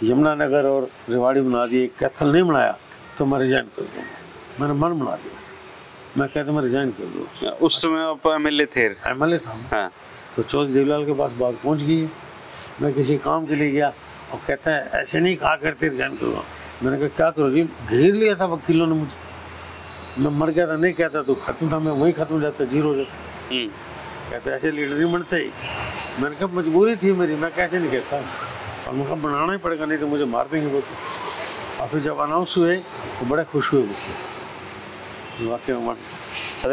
S2: यमुनानगर और रेवाड़ी बना दिए, कैथल नहीं बनाया तो मैं रिजाइन कर दूँगा। मैंने मन बना दिया, मैं कहता मैं रिजाइन कर दूँ।
S1: उस समय आप एमएलए थे?
S2: एमएलए था।
S1: हाँ।
S2: तो चौधरी देवीलाल के पास बात पहुँच गई। मैं किसी काम के लिए गया और कहता है ऐसे नहीं कहा करते रिजाइन करूँगा। मैंने कहा क्या करो जी, घेर लिया था वकीलों ने मुझे, मैं मर गया था, नहीं कहता तो खत्म था, मैं वहीं खत्म हो जाता, जीरो हो जाता। कहते ऐसे लीडर नहीं बनते ही। मैंने कहा मजबूरी थी मेरी, मैं कैसे नहीं कहता, और मैं कहा बनाना ही पड़ेगा, नहीं तो मुझे मार देंगे वो तो। और फिर जब अनाउंस हुए तो बड़े खुश हुए वो वाकई में।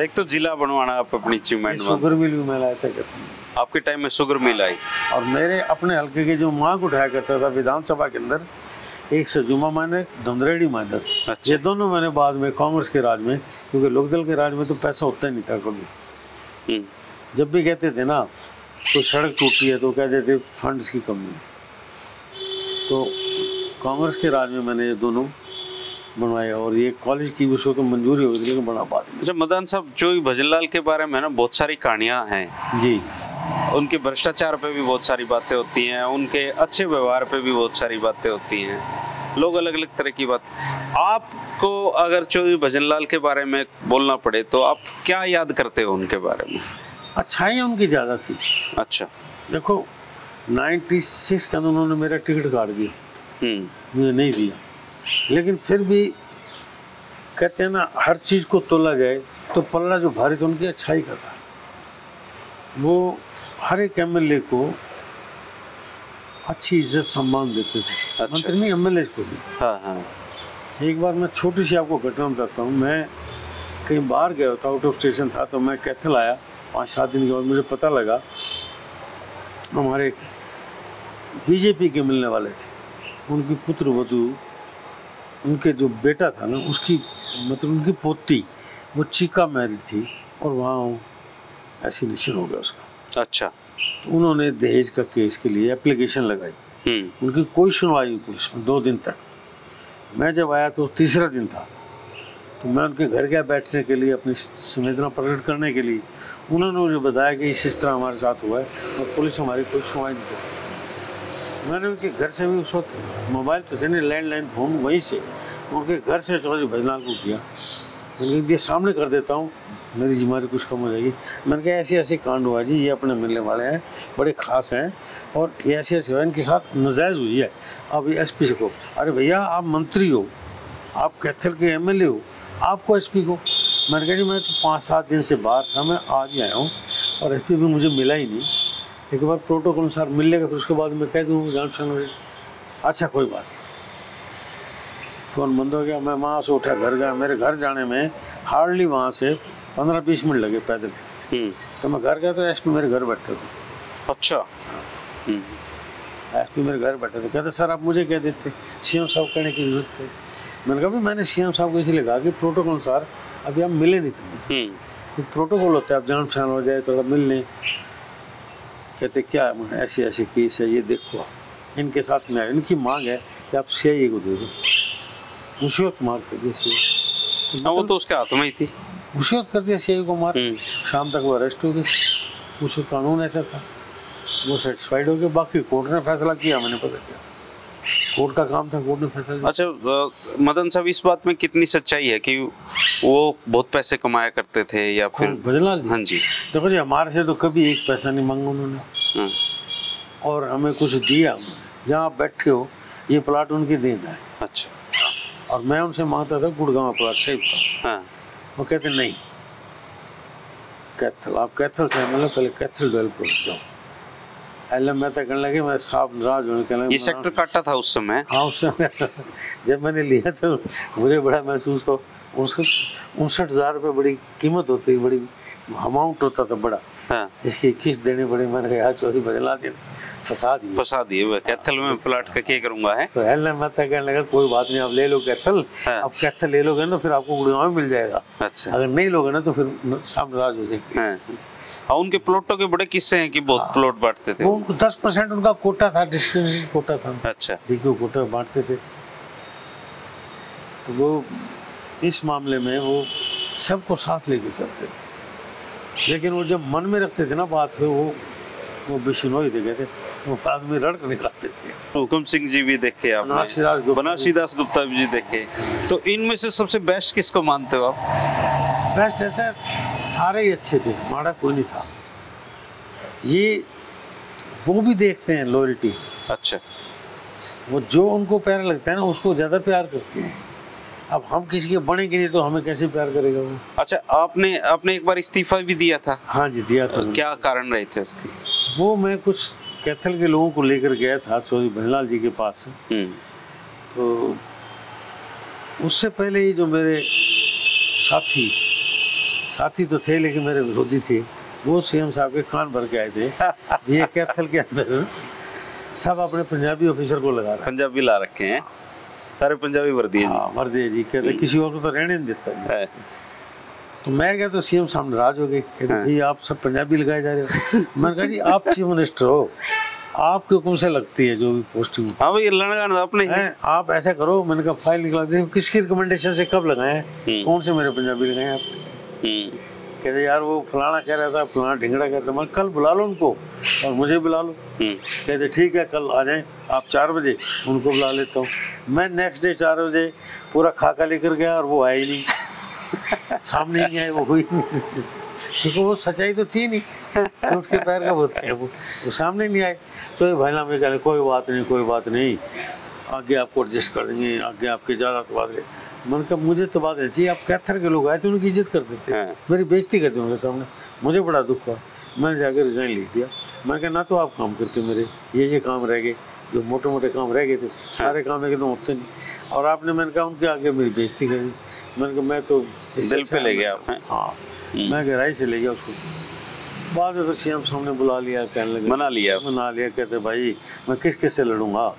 S1: एक तो जिला बनवाना आप अपनी अचीवमेंट,
S2: शुगर मिल भी मैं लाया था कहते हैं।
S1: आपके टाइम में शुगर मिल आई।
S2: और मेरे अपने हल्के के जो मांग उठाया करता था विधानसभा के अंदर, एक सजुमा माइनर, धुंधरेड़ी माइनर।
S1: अच्छा।
S2: ये दोनों मैंने बाद में कांग्रेस के राज में, क्योंकि लोकदल के राज में तो पैसा होता ही नहीं था कभी। जब भी कहते थे ना तो सड़क टूटी है तो कहते थे फंड्स की कमी है, तो कांग्रेस के राज में मैंने ये दोनों बनवाया। और ये कॉलेज की भी तो मंजूरी हो गई, लेकिन बड़ा बाद में।
S1: अच्छा मदन साहब, जो भजनलाल के बारे में ना बहुत सारी कहानियां हैं
S2: जी, उनके
S1: भ्रष्टाचार पे भी बहुत सारी बातें होती हैं, उनके अच्छे व्यवहार पे भी बहुत सारी बातें होती हैं, लोग अलग अलग तरह की बात। आपको अगर चौधरी भजनलाल के बारे में बोलना पड़े तो आप क्या याद करते हो उनके बारे में?
S2: अच्छाइयाँ उनकी ज़्यादा थी।
S1: अच्छा,
S2: देखो 96 का उन्होंने मेरा टिकट काट दिया, मुझे नहीं दिया, लेकिन फिर भी कहते हैं ना हर चीज़ को तोला जाए तो पल्ला जो भारी था उनकी अच्छाई का था। वो हर एक एमएलए को अच्छी इज्जत सम्मान देते थे।
S1: अच्छा।
S2: मंत्री नहीं, एमएलए को भी।
S1: हाँ हाँ।
S2: एक बार मैं छोटी सी आपको घटना बताता हूँ। मैं कहीं बाहर गया था, आउट ऑफ स्टेशन था, तो मैं कैथल आया 5-7 दिन के बाद मुझे पता लगा हमारे बीजेपी के मिलने वाले थे, उनकी पुत्र वधू, उनके जो बेटा था ना उसकी मतलब उनकी पोती वो चीका मैरिड थी और वहाँ एसिनेशन हो गया उसका।
S1: अच्छा।
S2: तो उन्होंने दहेज का केस के लिए एप्लीकेशन लगाई। उनकी कोई सुनवाई नहीं पुलिस में 2 दिन तक। मैं जब आया तो तीसरा दिन था, तो मैं उनके घर गया बैठने के लिए, अपनी संवेदना प्रकट करने के लिए। उन्होंने मुझे बताया कि इस तरह हमारे साथ हुआ है और पुलिस हमारी कोई सुनवाई नहीं करती। मैंने उनके घर से भी, उस वक्त मोबाइल तो थे नहीं, लैंडलाइन फ़ोन वहीं से उनके घर से चौधरी भजनलाल को किया। मैंने ये सामने कर देता हूँ, मेरी जिम्मेदारी कुछ कम हो जाएगी। मैंने कहा ऐसे ऐसे कांड हुआ जी, ये अपने मिलने वाले हैं, बड़े ख़ास हैं, और ये ऐसे ऐसे हुआ, इनके साथ नाजायज़ हुई है। अब ये एसपी से को, अरे भैया आप मंत्री हो, आप कैथल के एमएलए हो, आपको एसपी को। मैंने कहा जी मैं तो 5-7 दिन से बाहर था, मैं आज ही आया हूँ और एसपी भी मुझे मिला ही नहीं। एक बार प्रोटोकॉल अनुसार मिल लेगा, फिर उसके बाद मैं कह दूँगा जान पहचान हो जाए। अच्छा कोई बात नहीं। फ़ोन बंद हो गया। मैं वहाँ से उठा, घर गया। मेरे घर जाने में हार्डली वहाँ से 15-20 मिनट लगे पैदल। तो मैं घर गया तो एसपी मेरे घर बैठे थे।
S1: अच्छा।
S2: एसपी मेरे घर बैठे थे। कहते सर आप मुझे कह देते, सीएम साहब कहने की जरूरत थी। मैंने कहा मैंने सीएम साहब को इसलिए कहा कि प्रोटोकॉल अनुसार अभी आप मिले नहीं थे। प्रोटोकॉल होता है, आप जान पहचान हो जाए थोड़ा मिल लें। कहते क्या ऐसे ऐसे केस है, ये देखो आप इनके साथ में, इनकी मांग है कि आप सीआईए को दे दो। मुसीबत मार कर दिया सीआईए।
S1: वो तो उसके हाथ में ही थी,
S2: मुसीबत कर दिया सीआईए को मार। शाम तक वो अरेस्ट हो गए। उस कानून ऐसा था, वो सेटिस्फाइड हो गए। बाकी कोर्ट ने फैसला किया, मैंने पता क्या, कोर्ट का काम था, कोर्ट ने फैसला किया।
S1: अच्छा मदन साहब, इस बात में कितनी सच्चाई है कि वो बहुत पैसे कमाया करते थे या फिर
S2: भजनलाल जी?
S1: हाँ जी।
S2: देखो जी हमारे से तो कभी एक पैसा नहीं मांगा उन्होंने, और हमें कुछ दिया। जहाँ आप बैठे हो ये प्लाट उनकी देन है।
S1: अच्छा।
S2: और मैं उनसे मांगता था गुड़गांव प्लाट सेव था।
S1: हाँ।
S2: वो कहते नहीं, कैथल, आप कैथल से मतलब पहले कैथल डेवलप कर जाओ। एलएम मेहता कहने लगे, मैं साहब नाराज होने कहने लगे।
S1: ये सेक्टर काटा था उस समय?
S2: हाँ उस समय जब मैंने लिया तो मुझे बड़ा महसूस हो। 59,000 रुपये बड़ी कीमत होती है, बड़ी अमाउंट होता था बड़ा।
S1: हाँ।
S2: इसकी किस्त देनी पड़ी। मैंने कहा चौधरी भजनलाल जी फंसा दिए।
S1: कैथल में प्लाट का क्या करूंगा है?
S2: तो एलएम मेहता कहने लगा कोई बात नहीं, आप ले लो कैथल।
S1: हाँ।
S2: अब कैथल ले लोगे ना फिर आपको गुड़गांव में मिल जाएगा।
S1: अच्छा।
S2: अगर नहीं लोगे ना तो फिर साहब नाराज हो जाएंगे।
S1: हाँ। उनके प्लॉटों के बड़े किस्से हैं कि बहुत प्लॉट बांटते थे।
S2: वो 10% उनका कोटा था, डिस्ट्रिक्ट कोटा था।
S1: अच्छा।
S2: देखो कोटा बांटते थे। तो वो इस मामले में वो सबको साथ लेके चलते थे, लेकिन वो जब मन में रखते थे ना बात पे, वो बिश्नोई थे, कहते वो बाद में रड़क निकालते थे।
S1: हुकुम सिंह जी भी देखे आपने, बनारसी दास गुप्ता जी देखे, तो इनमें से सबसे बेस्ट किसको मानते हो आप?
S2: बेस्ट ऐसा सारे ही अच्छे थे, माड़ा कोई नहीं था। ये वो भी देखते हैं लॉयल्टी।
S1: अच्छा,
S2: वो जो उनको प्यारा लगता है ना उसको ज़्यादा प्यार करते हैं। अब हम किसी के बनेंगे नहीं तो हमें कैसे प्यार करेगा वो।
S1: अच्छा, आपने एक बार इस्तीफा भी दिया था?
S2: हाँ जी, दिया था।
S1: क्या कारण रहे थे उसके?
S2: वो मैं कुछ कैथल के लोगों को लेकर गया था चौधरी भंजलाल जी के पास। तो उससे पहले ही जो मेरे साथी तो थे लेकिन मेरे विरोधी थे, वो सीएम साहब के कान भर के आए थे। ये कैथल के अंदर सब अपने पंजाबी ऑफिसर को लगा रहे,
S1: पंजाबी ला रखे हैं, सारे पंजाबी वर्दी है जी।
S2: हाँ, वर्दी है जी। कहते किसी और को तो रहने नहीं देता जी। तो मैं क्या, तो सीएम साहब नाराज हो गए, कहते भाई आप सब पंजाबी लगाए जा रहे हो। मैंने कहा जी आप चीफ मिनिस्टर हो, आपके हुक्म से लगती है जो भी पोस्टिंग।
S1: हाँ भाई, लगाना अपने,
S2: आप ऐसा करो। मैंने कहा फाइल निकला दे, किसकी रिकमेंडेशन से कब लगाए, कौन से मेरे पंजाबी लगाए आपने? कहते यार वो फलाना कह रहा था, फलाना ढिंगड़ा कह रहा था। मैं कल बुला लो उनको और मुझे बुला लो। कहते ठीक है, कल आ जाएं आप 4 बजे, उनको बुला लेता हूँ। मैं नेक्स्ट डे 4 बजे पूरा खाका लेकर गया और वो आए ही नहीं, सामने नहीं आए, वो हुई नहीं, क्योंकि वो सच्चाई तो थी नहीं, टूट के पैर का होता है, वो सामने नहीं आए। तो ये भाई नाम में कह कोई बात नहीं, आगे आपको एडजस्ट कर देंगे, आगे आपके ज़्यादा तो बात रहे। मैंने कहा मुझे तो बात नहीं चाहिए, आप कैथल के लोग आए थे उनकी इज्जत कर देते, मेरी बेइज्जती करते उनके सामने। मुझे बड़ा दुख हुआ, मैंने जाकर रिजाइन लिख दिया। मैंने कहा ना तो आप काम करते हो, मेरे ये काम रह गए, जो मोटे मोटे काम रह गए थे, सारे काम एकदम होते नहीं, और आपने, मैंने कहा उनके आगे मेरी बेइज्जती कर दी। मैंने कहा मैं तो
S1: दिल पे ले गया आप?
S2: हाँ, मैं गहराई से ले गया उसको। बाद में फिर सीएम सामने बुला लिया, कहने लगे मना लिया। कहते भाई मैं किस से लड़ूंगा,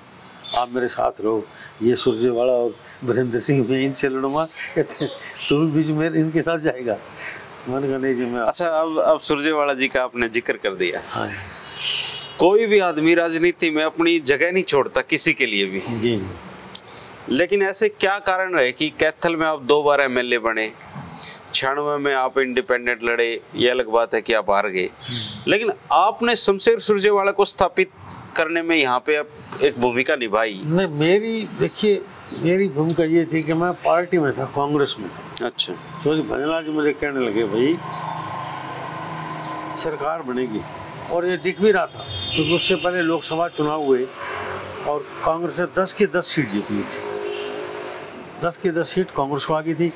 S2: आप मेरे साथ रहो। ये सुरजेवाला और वीरेंद्र सिंह, मैं इनसे लड़ूंगा। कहते तू भी बीच में इनके साथ जाएगा। मैंने कहा नहीं जी मैं।
S1: अच्छा, अब सुरजेवाला जी का आपने जिक्र कर दिया।
S2: हाँ,
S1: कोई भी आदमी राजनीति में अपनी जगह नहीं छोड़ता किसी के लिए भी
S2: जी।
S1: लेकिन ऐसे क्या कारण रहे कि कैथल में आप 2 बार एमएलए बने, 96 में आप इंडिपेंडेंट लड़े, ये अलग बात है कि आप हार गए, लेकिन आपने शमशेर सुरजेवाला को स्थापित करने में यहाँ पे एक भूमिका निभाई?
S2: नहीं, मेरी भूमिका ये थी कि मैं पार्टी में था, कांग्रेस में था।
S1: अच्छा।
S2: चौधरी भंजलाल जी मुझे कहने लगे भाई सरकार बनेगी, और ये दिख भी रहा था क्योंकि उससे पहले लोकसभा चुनाव हुए और कांग्रेस ने 10 की 10 सीट जीती थी। 10 की 10 सीट कांग्रेस को आ गई थी।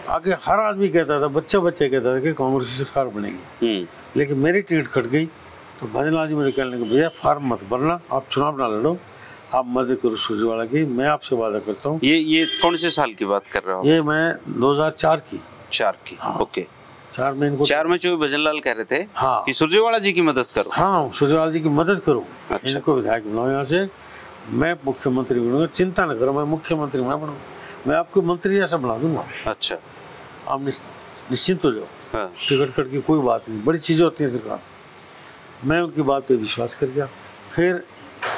S2: आगे हर आदमी कहता था, बच्चे कहता था कि कांग्रेस की सरकार बनेगी, लेकिन मेरी टिकट कट गई। तो भंजलाल जी मुझे कहने लगे भैया फार्म मत भरना, आप चुनाव ना लड़ो, आप मदद करो सुरजेवाला की, मैं आपसे वादा करता हूँ।
S1: ये कौन से साल की बात कर रहा हूँ?
S2: ये मैं 2004 की।
S1: 4 की। हाँ। ओके।
S2: 4 में इनको
S1: 4 में चौधरी भंजलाल कह रहे थे
S2: हाँ
S1: कि सुरजेवाला जी की मदद करो।
S2: हाँ, सुरजेवाला जी की मदद करो।
S1: अच्छा।
S2: इनको विधायक बनाओ, यहाँ से मैं मुख्यमंत्री बनूंगा, चिंता न करो, मैं मुख्यमंत्री मैं बनूंगा, मैं आपको मंत्री जैसा बना दूंगा।
S1: अच्छा,
S2: आप निश्चिंत हो जाओ।
S1: हाँ।
S2: टिकट कट की कोई बात नहीं, बड़ी चीज़ें होती हैं सरकार। मैं उनकी बात पे विश्वास कर गया। फिर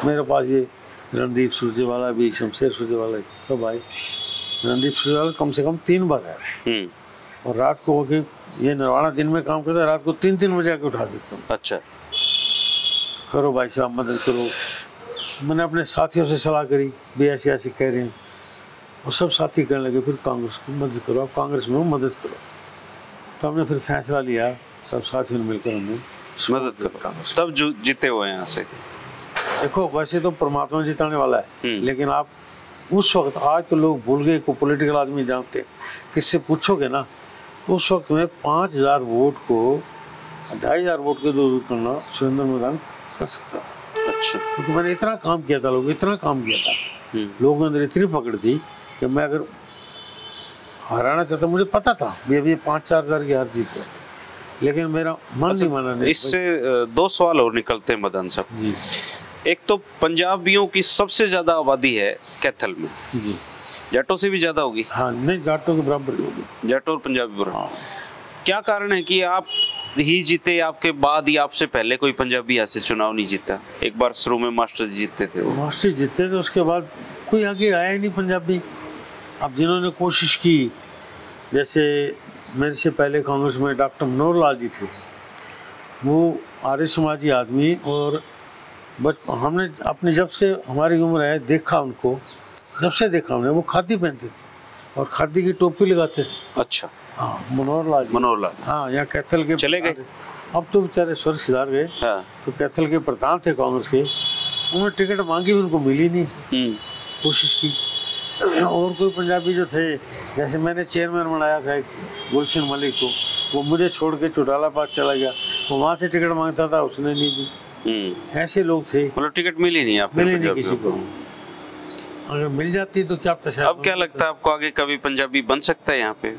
S2: मेरे पास ये रणदीप सुरजेवाला भी, शमशेर सुरजेवाला सब आए। रणदीप सुरजेवाला कम से कम 3 बार आया, और रात को ये नरवाना दिन में काम करता है, रात को 3 बजे आके उठा देता हूँ।
S1: अच्छा,
S2: करो भाई साहब मदद करो। मैंने अपने साथियों से सलाह करी, भी ऐसे कह रहे हैं, वो सब साथी कहने लगे फिर कांग्रेस को मदद करो, आप कांग्रेस में हो मदद करो। तो हमने फिर फैसला लिया, सब साथियों ने मिलकर हमने
S1: मदद करो कांग्रेस, तब जीते हुए हैं यहाँ से।
S2: देखो वैसे तो परमात्मा जिताने वाला है, लेकिन आप उस वक्त, आज तो लोग भूल गए, को पॉलिटिकल आदमी जानते, किससे पूछोगे ना, तो उस वक्त में 5000 वोट को 2500 वोट के दूर करना सुरेंद्र मैदान कर सकता था।
S1: अच्छा।
S2: क्योंकि मैंने इतना काम किया था, इतना काम किया था, लोगों के अंदर इतनी पकड़ थी कि मैं अगर हराना चाहता, मुझे पता था भी अभी 5-4 हज़ार की हार जीत है, लेकिन मेरा मन नहीं माना। नहीं,
S1: इससे 2 सवाल और निकलते हैं मदन साहब
S2: जी।
S1: एक तो पंजाबियों की सबसे ज्यादा आबादी है कैथल में
S2: जी,
S1: जाटों से भी ज्यादा होगी?
S2: हाँ, नहीं जाटों के बराबर ही होगी,
S1: जाटों और पंजाबी बराबर। हाँ। क्या कारण है कि आप ही जीते, आपके बाद या आपसे पहले कोई पंजाबी यहाँ से चुनाव नहीं जीता? एक बार शुरू में मास्टर जी जीतते थे, वो
S2: मास्टर जीतते थे, उसके बाद कोई आगे आया ही नहीं पंजाबी। अब जिन्होंने कोशिश की, जैसे मेरे से पहले कांग्रेस में डॉक्टर मनोहर लाल जी थे, वो आर्य समाजी आदमी, और हमने अपने जब से हमारी उम्र है देखा उनको, जब से देखा हमने, वो खादी पहनते थे और खादी की टोपी लगाते थे।
S1: अच्छा।
S2: हाँ, मनोहर लाल। हाँ, यहाँ कैथल के
S1: चले गए,
S2: अब तो बेचारे स्वर्ग सिधार गए।
S1: हाँ।
S2: तो कैथल के प्रधान थे कांग्रेस के, उन्होंने टिकट मांगी, उनको मिली नहीं। कोशिश की, और कोई पंजाबी जो थे, जैसे मैंने चेयरमैन बनाया था गुलशन मलिक को, वो मुझे छोड़ के चौटाला पास चला गया, वो वहाँ से टिकट मांगता था, उसने नहीं दी। ऐसे लोग थे,
S1: मतलब टिकट मिली नहीं आपको?
S2: मिली नहीं किसी को। अगर मिल जाती तो क्या पता।
S1: अब क्या लगता है आपको, आगे कभी पंजाबी बन सकता है यहाँ पे?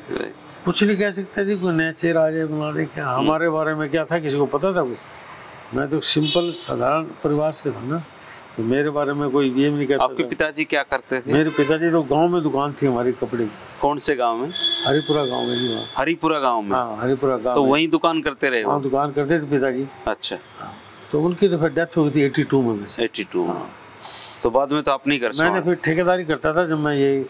S2: कुछ नहीं कह सकता जी, कोई नया चेहरा आ जाए बना दे। क्या हमारे बारे में क्या था, किसी को पता था? वो मैं तो सिंपल साधारण परिवार से था ना, तो मेरे बारे में कोई ये नहीं कहता।
S1: आपके पिताजी क्या करते थे?
S2: मेरे पिताजी तो गांव में दुकान थी हमारी कपड़े की।
S1: कौन से गांव में?
S2: हरिपुरा गांव में जी।
S1: हरिपुरा गांव में?
S2: हाँ, हरिपुरा गांव।
S1: तो वहीं दुकान करते रहे?
S2: हाँ, दुकान करते थे पिताजी।
S1: अच्छा।
S2: तो उनकी तो फिर डेथ हो गई थी 82 में।
S1: 82 में। तो बाद में तो आप नहीं कर सकते?
S2: मैंने फिर ठेकेदारी करता था जब मैं ये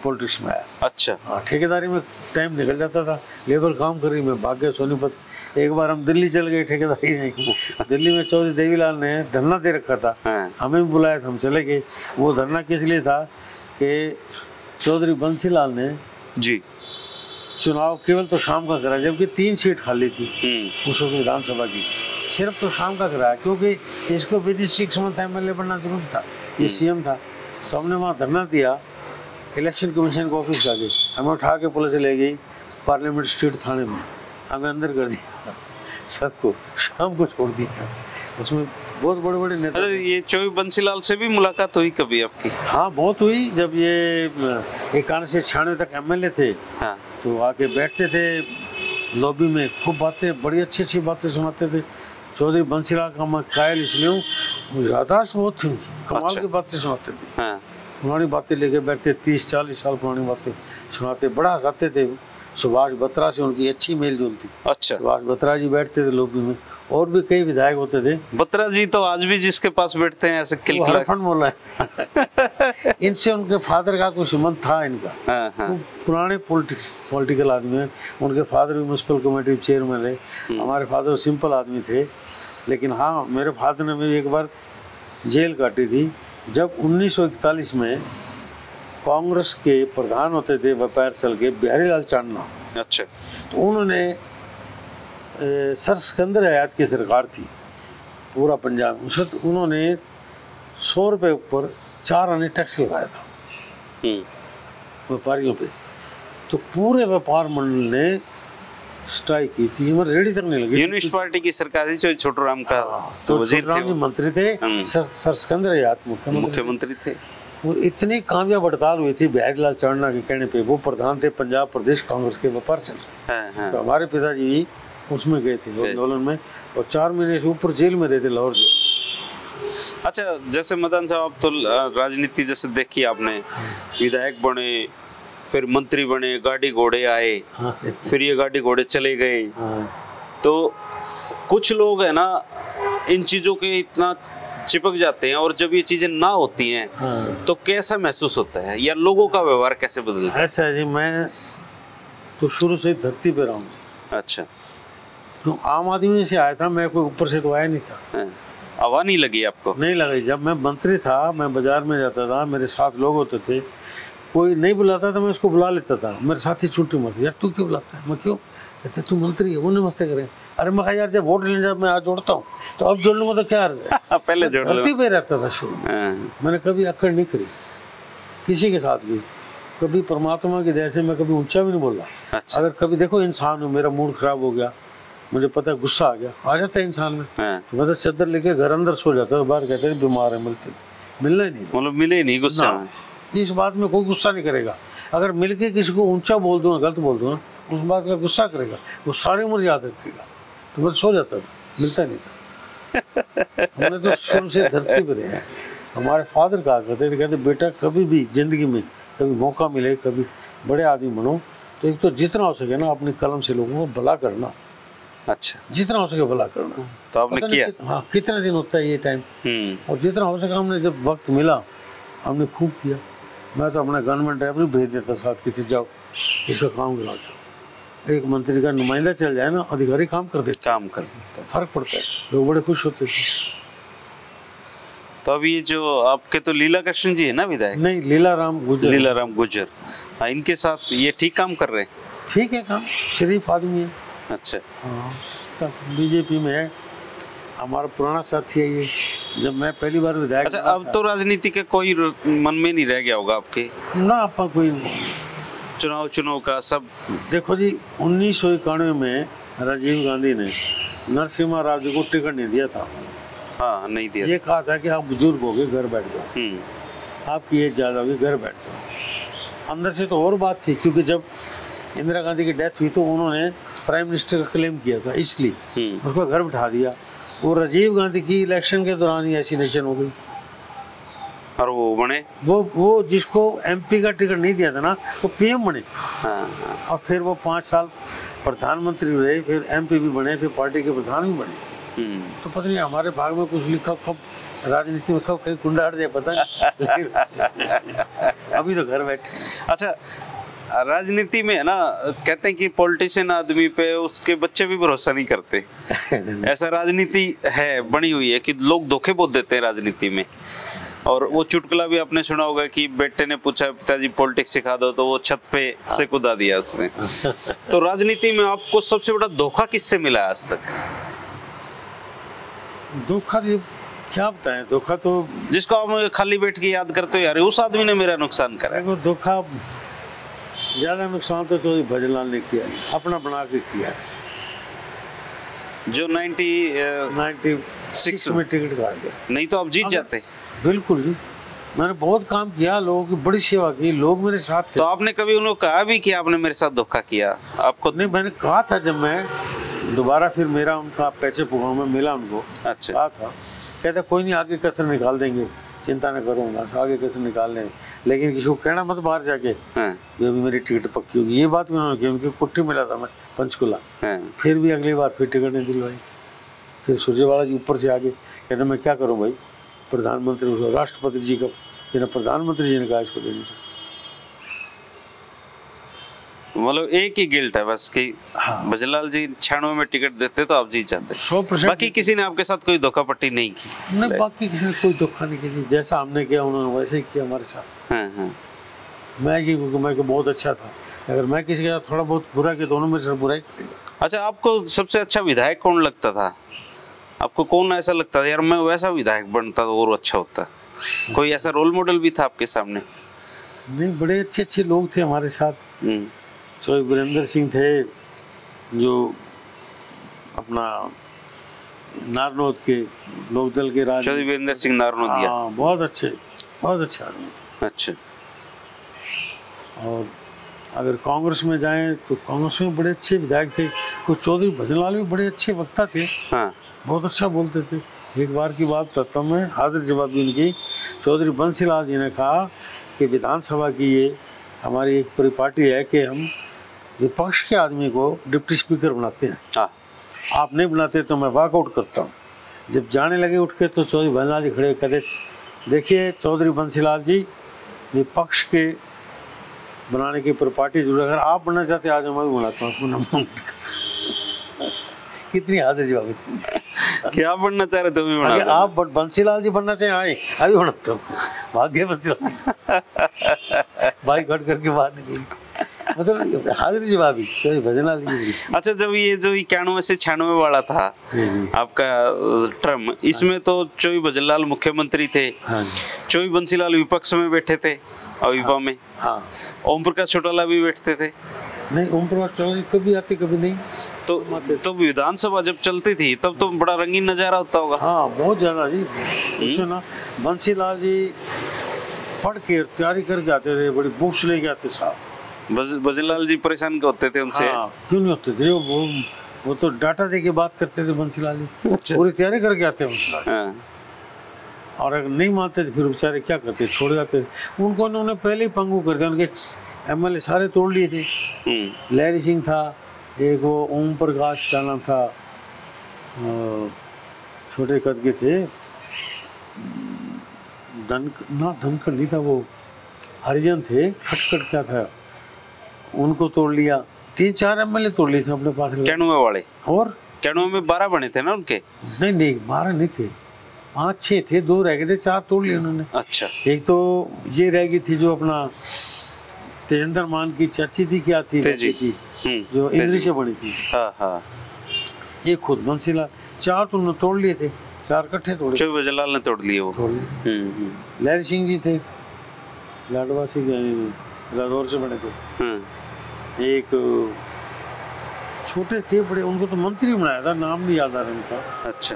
S2: पॉलिटिक्स में आया।
S1: अच्छा।
S2: हाँ, ठेकेदारी में टाइम निकल जाता था, लेबर काम कर रही, मैं भाग गया सोनीपत। एक बार हम दिल्ली चल गए, ठेकेदारी नहीं। दिल्ली में चौधरी देवीलाल ने धरना दे रखा था, हमें भी बुलाया था, हम चले गए। वो धरना किस लिए था कि चौधरी बंसीलाल ने
S1: जी
S2: चुनाव केवल तो शाम का करा, जबकि 3 सीट खाली थी उस वक्त विधानसभा की, सिर्फ तो शाम का कराया, क्योंकि इसको विद 6 मंथ MLA बनना जरूरी था, ये CM था। तो हमने वहाँ धरना दिया, इलेक्शन कमीशन के ऑफिस का गए, हमें उठा के पुलिस ले गई पार्लियामेंट स्ट्रीट थाने में, हमें अंदर कर दिया, सबको शाम को छोड़ दिया। उसमें बहुत बड़े बड़े नेता।
S1: ये चौधरी बंसीलाल से भी मुलाकात हुई कभी आपकी?
S2: हाँ, बहुत हुई। जब ये 91 से 96 तक MLA थे, हाँ। तो आके बैठते थे लॉबी में, खूब बातें, बड़ी अच्छी अच्छी बातें सुनाते थे। चौधरी बंसीलाल का मैं कायल इसलिए हूँ, याददाश्त बहुत थी उनकी, कमाल की बातें सुनाते थे। हाँ। पुरानी बातें लेके बैठते, 30-40 साल पुरानी बातें सुनाते, बड़ा हंसाते थे। सुभाष बत्रा से उनकी अच्छी मेल जोल थी। अच्छा। सुभाष बत्रा जी बैठते थे लॉबी में, और भी कई विधायक होते थे।
S1: बत्रा जी तो आज भी जिसके पास बैठते हैं ऐसे
S2: हरफन बोला है। इनसे उनके फादर का कोई संबंध था इनका। हाँ। पुराने पॉलिटिकल आदमी है। उनके फादर भी म्युनिसिपल कमेटी चेयरमैन रहे। हमारे फादर सिंपल आदमी थे, लेकिन हाँ, मेरे फादर ने भी एक बार जेल काटी थी जब 1941 में कांग्रेस के प्रधान होते थे व्यापार सेल के बिहारी लाल चांदना। अच्छा। तो उन्होंने सर सिकंदर हयात की सरकार थी पूरा पंजाब में, तो उन्होंने 100 रुपये ऊपर 4 आने टैक्स लगाया था व्यापारियों पे। तो पूरे व्यापार मंडल ने स्ट्राइक की थी, हमारे रेडी तक नहीं लगी।
S1: यूनिस्ट पार्टी की सरकार थी, छोटू राम का
S2: तो वजीर थे, मंत्री थे। सर सिकंदर हयात मुख्यमंत्री थे। वो इतनी कामयाब हड़ताल हुई थी बिहारी लाल चांदना के कहने पे, वो प्रधान थे पंजाब प्रदेश कांग्रेस के व्यापार सेल के। तो हमारे पिताजी भी उसमें गए थे आंदोलन में, और 4 महीने से ऊपर जेल में रहते, लाहौर जेल।
S1: अच्छा, जैसे मदन साहब, तो राजनीति जैसे देखी आपने, विधायक बने, फिर मंत्री बने, गाड़ी घोड़े आए, फिर ये गाड़ी घोड़े चले गए। तो कुछ लोग है ना इन चीजों के इतना चिपक जाते हैं, और जब ये चीजें ना होती हैं तो कैसा महसूस होता है, या लोगों का व्यवहार कैसे बदलता है?
S2: ऐसा जी, मैं तो शुरू से धरती पे रहा हूँ।
S1: अच्छा।
S2: तो आम आदमी से आया था मैं, कोई ऊपर से तो आया नहीं था।
S1: हवा नहीं लगी आपको? नहीं
S2: लगी। जब मैं मंत्री था, मैं बाजार में जाता था, मेरे साथ लोग होते थे, कोई नहीं बुलाता था मैं उसको बुला लेता था। मेरे साथी छुट्टी मारते, यार तू क्यों बुलाता है? मैं क्यों? कहते तू मंत्री है, वो नमस्ते करें। अरे मैं कहा यार, जब वोट लेने जब मैं आज जोड़ता हूँ तो अब जोड़ लूँगा तो क्या अर्ज है?
S1: पहले जोड़ लो।
S2: धरती पे रहता था शुरू। मैंने कभी अक्कड़ नहीं करी किसी के साथ भी, कभी परमात्मा की दया से मैं कभी ऊंचा भी नहीं बोला। अच्छा। अगर कभी देखो इंसान हूँ, मेरा मूड खराब हो गया, मुझे पता है गुस्सा आ जाता है इंसान में, तो मैं तो चादर लेके घर अंदर सो जाता, बाहर कहते हैं बीमार है, मिलना ही नहीं,
S1: मतलब मिले नहीं गुस्सा।
S2: इस बात में कोई गुस्सा नहीं करेगा। अगर मिलके किसी को ऊंचा बोल दूंगा, गलत बोल दूंगा, उस बात का गुस्सा करेगा, वो सारी उम्र याद रखेगा। तो मैं सो जाता था, मिलता नहीं था। हमने तो शुरू से धरती पर रहे हैं। हमारे फादर कहा करते थे, कहते बेटा कभी भी जिंदगी में कभी मौका मिले, कभी बड़े आदमी बनो, तो एक तो जितना हो सके ना अपनी कलम से लोगों को भला करना। अच्छा। जितना हो सके भला करना।
S1: तो आपने किया?
S2: हाँ, कितना दिन होता है ये टाइम, और जितना हो सका हमने, जब वक्त मिला हमने खूब किया। मैं तो अपना गवर्नमेंट ड्राइवर भेज देता साथ, किसी जाओ इसका काम करा दो। एक मंत्री का नुमाइंदा चल जाए ना, अधिकारी काम कर देता, फर्क पड़ता है, लोग बड़े खुश होते थे।
S1: तो अब ये जो आपके तो लीला कृष्ण जी है ना विधायक?
S2: नहीं, लीलाराम
S1: गुजर। हाँ, इनके साथ ये ठीक काम कर रहे हैं?
S2: ठीक है काम, शरीफ आदमी है।
S1: अच्छा।
S2: हाँ, बीजेपी में है, हमारा पुराना साथी है ये, जब मैं पहली बार विधायक।
S1: अच्छा, अब तो राजनीति के कोई मन में नहीं रह गया होगा आपके
S2: ना? आपका कोई
S1: चुनाव का सब?
S2: देखो जी, 1991 में राजीव गांधी ने नरसिम्हा राव जी को टिकट नहीं दिया था।
S1: हाँ, नहीं दिया।
S2: ये कहा था कि आप बुजुर्ग हो गए, घर बैठ जाओ, आपकी एज ज्यादा होगी, घर बैठ जाओ। अंदर से तो और बात थी, क्योंकि जब इंदिरा गांधी की डेथ हुई तो उन्होंने प्राइम मिनिस्टर का क्लेम किया था, इसलिए उसको घर बिठा दिया। वो राजीव गांधी की इलेक्शन के दौरान ही एसिनेशन हो गई
S1: और वो बने,
S2: वो जिसको एमपी का टिकट नहीं दिया था ना, वो पीएम बने।
S1: हाँ।
S2: और फिर वो 5 साल प्रधानमंत्री रहे, फिर एमपी भी बने, फिर पार्टी के प्रधान भी बने। तो पता नहीं हमारे भाग में कुछ लिखा, कब राजनीति में कब कहीं कुंडा हट जाए पता नहीं। अभी तो घर बैठे।
S1: अच्छा, राजनीति में है ना, कहते हैं कि पॉलिटिशियन आदमी पे उसके बच्चे भी भरोसा नहीं करते। ऐसा राजनीति है, बनी हुई है कि लोग धोखे बहुत देते हैं राजनीति में। और वो चुटकुला भी आपने सुना होगा कि बेटे ने पूछा पिताजी पॉलिटिक्स सिखा दो, तो वो छत पे से कूदा दिया उसने। तो राजनीति में आपको सबसे बड़ा धोखा किससे मिला आज तक?
S2: धोखा क्या बताएं, धोखा तो
S1: जिसको आप खाली बैठ के याद करते हो, यार उस आदमी ने मेरा नुकसान करा।
S2: वो धोखा ज्यादा नुकसान तो चौधरी भजनलाल ने किया, अपना बना के किया,
S1: जो 96
S2: में टिकट काट दिया।
S1: नहीं तो आप जीत जाते।
S2: बिल्कुल जी, मैंने बहुत काम किया, लोगों की बड़ी सेवा की, लोग मेरे साथ थे।
S1: तो आपने कभी उनको कहा भी कि आपने मेरे साथ धोखा किया? आपको
S2: नहीं, मैंने कहा था जब मैं दोबारा फिर मेरा उनका पैसे पुगाव में मिला उनको।
S1: अच्छा।
S2: कहा था, कहते कोई नहीं, आगे कसर निकाल देंगे, चिंता न करो, आगे कसर निकाल लें, लेकिन किसी को कहना मत बाहर जाके ये भी मेरी टिकट पक्की होगी। ये बात भी उन्होंने की, उनकी कुट्टी मिला था मैं पंचकुला। फिर भी अगली बार फिर टिकट नहीं दिलवाई। फिर सुरजेवाला जी ऊपर से आगे कहते मैं क्या करूँ भाई, प्रधानमंत्री उसको, राष्ट्रपति जी का, प्रधानमंत्री जी ने कहा इसको देनी चाहिए।
S1: मतलब एक ही गिल्ट है बस कि हाँ। भजनलाल जी 96 में टिकट देते तो आप जीत जाते।
S2: 100%।
S1: बाकी किसी ने आपके साथ कोई धोखापट्टी नहीं की?
S2: नहीं, बाकी किसी ने कोई धोखा नहीं किया, जैसा हमने किया उन्होंने वैसे ही किया हमारे साथ।
S1: हाँ।
S2: मैं बहुत अच्छा था, अगर मैं किसी के साथ थोड़ा बहुत बुरा किया तो उन्होंने मेरे साथ बुराई करेगा।
S1: अच्छा, आपको सबसे अच्छा विधायक कौन लगता था? आपको कौन ऐसा लगता था यार मैं वैसा विधायक बनता तो और अच्छा होता? कोई ऐसा रोल मॉडल भी था आपके सामने?
S2: नहीं, बड़े अच्छे लोग थे हमारे साथ। चौधरी वीरेंद्र सिंह थे, जो अपना नारनौद के लोकदल के राज।
S1: चौधरी वीरेंद्र सिंह नारनौदिया,
S2: बहुत अच्छे आदमी थे।
S1: अच्छा।
S2: और अगर कांग्रेस में जाएं तो कांग्रेस में बड़े अच्छे विधायक थे। कुछ चौधरी भजनलाल भी बड़े अच्छे वक्ता थे। हाँ। बहुत अच्छा बोलते थे। एक बार की बात करता हूँ मैं, हाजिर जवाब भी इनकी। चौधरी बंसीलाल जी ने कहा कि विधानसभा की ये हमारी एक परिपाटी है कि हम विपक्ष के आदमी को डिप्टी स्पीकर बनाते हैं। हाँ। आप नहीं बनाते तो मैं वॉकआउट करता हूँ। जब जाने लगे उठ के तो चौधरी भजनलाल जी खड़े कहते, देखिए चौधरी बंसीलाल जी, विपक्ष के बनाने की परिपाटी जरूर, अगर आप बनना चाहते आज मैं भी बनाता हूँ। कितनी हाजिर जवाब थी कि आप बनना चाह रहे थे भी बना, आप बंसीलाल जी बनना चाहे आए अभी बनाता हूँ। भाग्य बंसीलाल भाई घट करके बाहर निकली, मतलब हाजिर जवाबी भजनलाल जी।
S1: अच्छा, जब ये जो 91 से 96 वाला था आपका टर्म, इसमें तो चौधरी भजनलाल मुख्यमंत्री थे, चौधरी बंसीलाल विपक्ष में बैठे थे अविपा में। हाँ। ओम प्रकाश चौटाला भी बैठते थे? नहीं, ओम प्रकाश चौटाला कभी आते कभी नहीं। तो विधानसभा जब चलती थी तब तो बड़ा रंगीन नजारा होता होगा। हाँ, बहुत ज्यादा जी। पूछो ना, बंसीलाल जी पढ़ के तैयारी करके आते थे, बड़ी बुक्स लेके आते साहब। भजनलाल जी परेशान होते थे उनसे? हाँ, क्यों नहीं होते थे, वो तो डाटा दे के बात करते थे बंसीलाल जी। अच्छा। पूरी तैयारी करके आते हैं। और अगर नहीं मानते थे फिर बेचारे क्या करते, छोड़ जाते थे उनको। उन्होंने पहले ही पंगु कर दिया, उनके एमएलए सारे तोड़ लिए थे। लहरी सिंह था एक, वो ओम प्रकाश का नाम था, छोटे कद के थे, धनखड़ नहीं था वो,
S2: हरिजन थे, खटखट क्या था, उनको तोड़ लिया, 3-4 एमएलए तोड़ लिए थे अपने पास।
S1: कैनुए वाले,
S2: और
S1: कैनुए में 12 बने थे ना उनके?
S2: नहीं 12 नहीं थे, 5-6 थे, 2 रह गए थे, 4 तोड़ लिए उन्होंने।
S1: अच्छा।
S2: एक तो ये रह गई थी जो अपना तेजेंद्र मान की चाची थी, क्या थी थी जो इंद्री से बनी थी।
S1: हाँ हाँ।
S2: ये खुद बंसीलाल, 4 तो उन्होंने तोड़ लिए थे, 4 इकट्ठे तोड़े।
S1: चौबे जलाल ने तोड़ लिए वो।
S2: लहर सिंह जी थे, लाडवासी लाहौर से बने थे। एक छोटे थे बड़े, उनको तो मंत्री बनाया था, नाम नहीं याद आ रहा उनका।
S1: अच्छा।